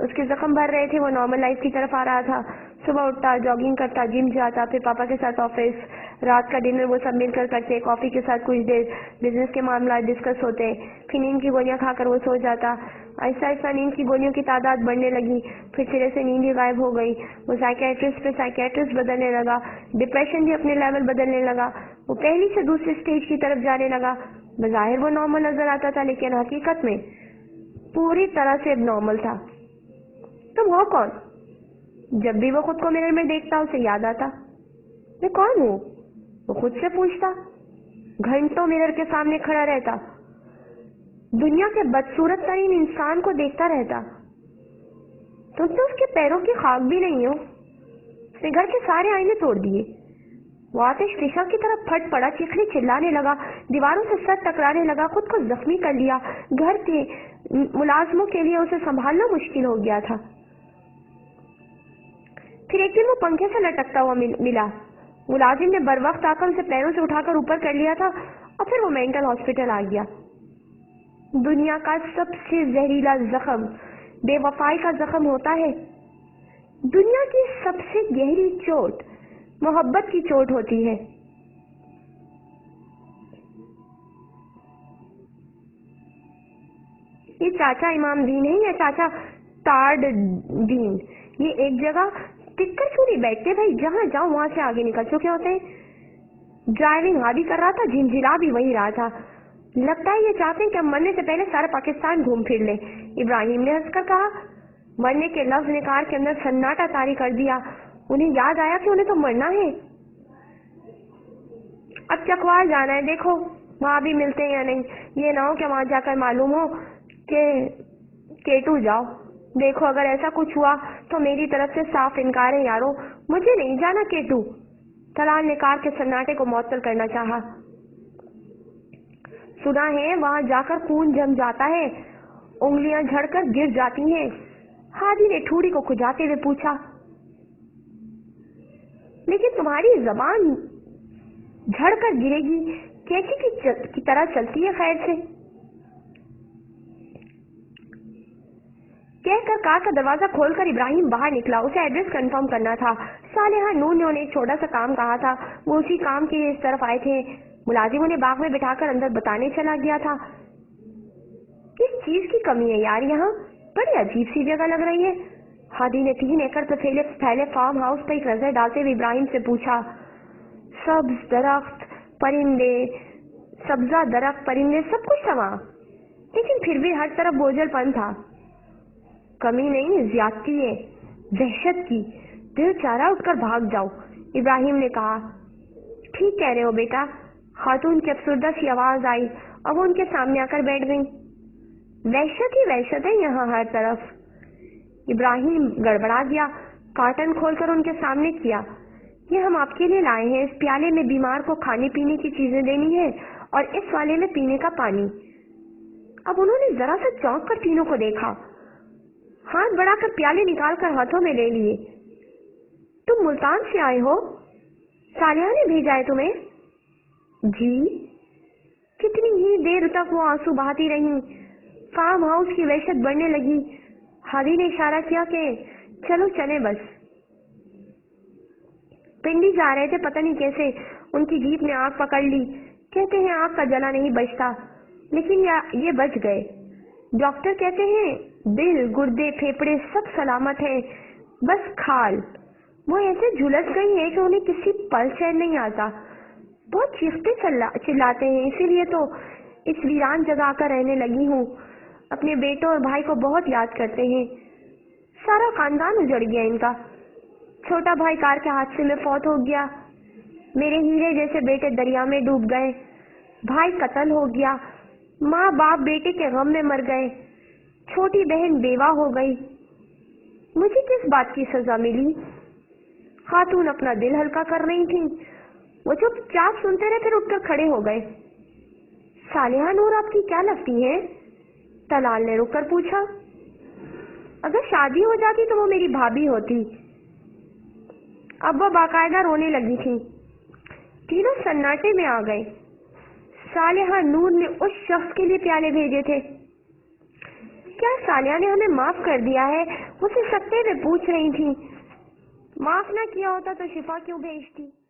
Speaker 1: اس کے زخم بھر رہے تھے۔ وہ نارمل لائف کی طرف آ رہا تھا، صبح اٹھتا، جاگنگ کرتا، جم جاتا، پھر پاپا کے ساتھ آفس، رات کا ڈنر وہ سب مل کر کرتے، کافی کے ساتھ کچھ دیر بزنس کے معاملات ڈسکس ہوتے، پھر نیند کی گولیاں کھا کر وہ سو جاتا۔ آہستہ آہستہ نیند کی گولیوں کی تعداد بڑھنے لگی، پھر سرے سے نیند ہی غائب ہو گئی۔ وہ سائیکیٹرسٹ پہ سائیکیٹرسٹ بدلنے لگا، ڈپریشن بھی اپنے لیول بدلنے لگا، وہ پہلی سے دوسرے اسٹیج کی طرف جانے لگا۔ بظاہر وہ نارمل نظر آتا تھا، لیکن حقیقت میں پوری طرح سے اب نارمل تھا۔ تم ہو کون؟ جب بھی وہ خود کو مرر میں دیکھتا اسے یاد آتا، میں کون ہوں؟ وہ خود سے پوچھتا، گھنٹوں مرر کے سامنے کھڑا رہتا، دنیا کے بدصورت ترین انسان کو دیکھتا رہتا۔ تم تو اس کے پیروں کی خاک بھی نہیں ہو۔ اس نے گھر کے سارے آئینے توڑ دیے۔ وہ آتش فشاں کی طرف پھٹ پڑا، چیخنے چلانے لگا، دیواروں سے سر ٹکرانے لگا، خود کو زخمی کر لیا۔ گھر کے ملازموں کے لیے اسے سنبھالنا مشکل ہو گیا تھا۔ پھر ایک دن وہ پنکھے سے لٹکتا ہوا ملا۔ ملازم نے بر وقت آ کر اسے پیروں سے اٹھا کر اوپر کر لیا تھا، اور پھر وہ مینٹل ہاسپٹل آ گیا۔ دنیا کا سب سے زہریلا زخم بے وفائی کا زخم ہوتا ہے۔ دنیا کی سب سے گہری چوٹ محبت کی چوٹ ہوتی ہے۔ یہ چاچا امام دین ہے یا چاچا تارڈ دین؟ یہ ایک جگہ ٹک کر کیوں نہیں بیٹھتے بھائی؟ جہاں جاؤ وہاں سے آگے نکل چکے ہوتے ہیں۔ ڈرائیونگ ہادی کر رہا تھا، جھنجھلا بھی وہی رہا تھا۔ لگتا ہے یہ چاہتے ہیں کہ ہم مرنے سے پہلے سارا پاکستان گھوم پھر لیں، ابراہیم نے ہنس کر کہا۔ مرنے کے لفظ نے کار کے اندر سناٹا طاری کر دیا۔ انہیں یاد آیا کہ انہیں تو مرنا ہے۔ اب چکوال جانا ہے، دیکھو وہاں بھی ملتے ہیں یا نہیں، یہ نہ ہو کہ وہاں جا کر معلوم ہو کہ کیٹو جاؤ۔ دیکھو اگر ایسا کچھ ہوا تو میری طرف سے صاف انکار ہے یارو، مجھے نہیں جانا کیٹو۔ طلال نے کار کے سناٹے کو معطل کرنا چاہا۔ سنا ہے وہاں جا کر خون جم جاتا ہے، انگلیاں جھڑ کر گر جاتی ہیں۔ ہادی نے ٹھوڑی کو کھجاتے ہوئے پوچھا، لیکن تمہاری زبان جھڑ کر گرے گی کیسی کی طرح چلتی ہے خیر سے؟ کہہ کر کار کا دروازہ کھول کر ابراہیم باہر نکلا۔ اسے ایڈریس کنفرم کرنا تھا۔ صالحہ نور نے انہیں ایک چھوٹا سا کام کہا تھا، وہ اسی کام کے لیے اس طرف آئے تھے۔ ملازم انہیں باغ میں بٹھا کر اندر بتانے چلا گیا تھا۔ کس چیز کی کمی ہے یار، یہاں بڑی عجیب سی جگہ لگ رہی ہے۔ ہادی نے 3 ایکڑ پر پھیلے فارم ہاؤس پر ایک نظر ڈالتے ہوئے ابراہیم سے پوچھا۔ سبزہ درخت پرندے سب کچھ تھا وہاں، لیکن پھر بھی ہر طرف بوجھل پن تھا۔ کمی نہیں، زیادتی ہے، دہشت کی، دل چارہ اٹھ کر بھاگ جاؤ، ابراہیم نے کہا۔ ٹھیک کہہ رہے ہو بیٹا، خاتون کی افسردہ سی آواز آئی اور وہ ان کے سامنے آ کر بیٹھ گئی۔ وحشت ہی وحشت ہے یہاں ہر طرف۔ ابراہیم گڑبڑا گیا، کارٹن کھول کر ان کے سامنے کیا۔ یہ ہم آپ کے لیے لائے ہیں، اس پیالے میں بیمار کو کھانے پینے کی چیزیں دینی ہے اور اس والے میں پینے کا پانی۔ اب انہوں نے ذرا سا چونک کر تینوں کو دیکھا۔ ہاتھ بڑھا کر پیالے نکال کر ہاتھوں میں لے لیے۔ تم ملتان سے آئے ہو؟ صالحہ نے بھیجا ہے تمہیں؟ جی۔ کتنی ہی دیر تک وہ آنسو بہاتی رہی۔ فارم ہاؤس کی وحشت بڑھنے لگی۔ ہادی نے اشارہ کیا کہ چلو چلیں بس۔ پنڈی جا رہے تھے، پتہ نہیں کیسے ان کی جیپ نے آگ پکڑ لی۔ کہتے ہیں آگ کا جلا نہیں بچتا، لیکن یہ بچ گئے۔ ڈاکٹر کہتے ہیں دل، گردے، پھیپھڑے سب سلامت ہیں، بس کھال۔ وہ ایسے جھلس گئی ہے کہ انہیں کسی پل چین نہیں آتا۔ بہت چیختے چلاتے ہیں، اسی لیے تو اس ویران جگہ کر رہنے لگی ہوں۔ اپنے بیٹوں اور بھائی کو بہت یاد کرتے ہیں۔ سارا خاندان اجڑ گیا ان کا۔ چھوٹا بھائی کار کے حادثے میں فوت ہو گیا۔ میرے ہیرے جیسے بیٹے دریا میں ڈوب گئے۔ بھائی قتل ہو گیا۔ ماں باپ بیٹے کے غم میں مر گئے۔ چھوٹی بہن بیوہ ہو گئی۔ مجھے کس بات کی سزا ملی؟ خاتون اپنا دل ہلکا کر رہی تھیں۔ وہ چپ چاپ سنتے رہے، پھر اٹھ کر کھڑے ہو گئے۔ صالحہ نور آپ کی کیا لگتی ہیں؟ طلال نے رک کر پوچھا۔ اگر شادی ہو جاتی تو وہ میری بھابھی ہوتی۔ اب وہ باقاعدہ رونے لگی تھی۔ تینوں سناٹے میں آ گئے۔ صالحہ نور نے اس شخص کے لیے پیالے بھیجے تھے۔ کیا صالحہ نے ہمیں معاف کر دیا ہے؟ اسے سکتے ہوئے پوچھ رہی تھی۔ معاف نہ کیا ہوتا تو شفا کیوں بھیجتی؟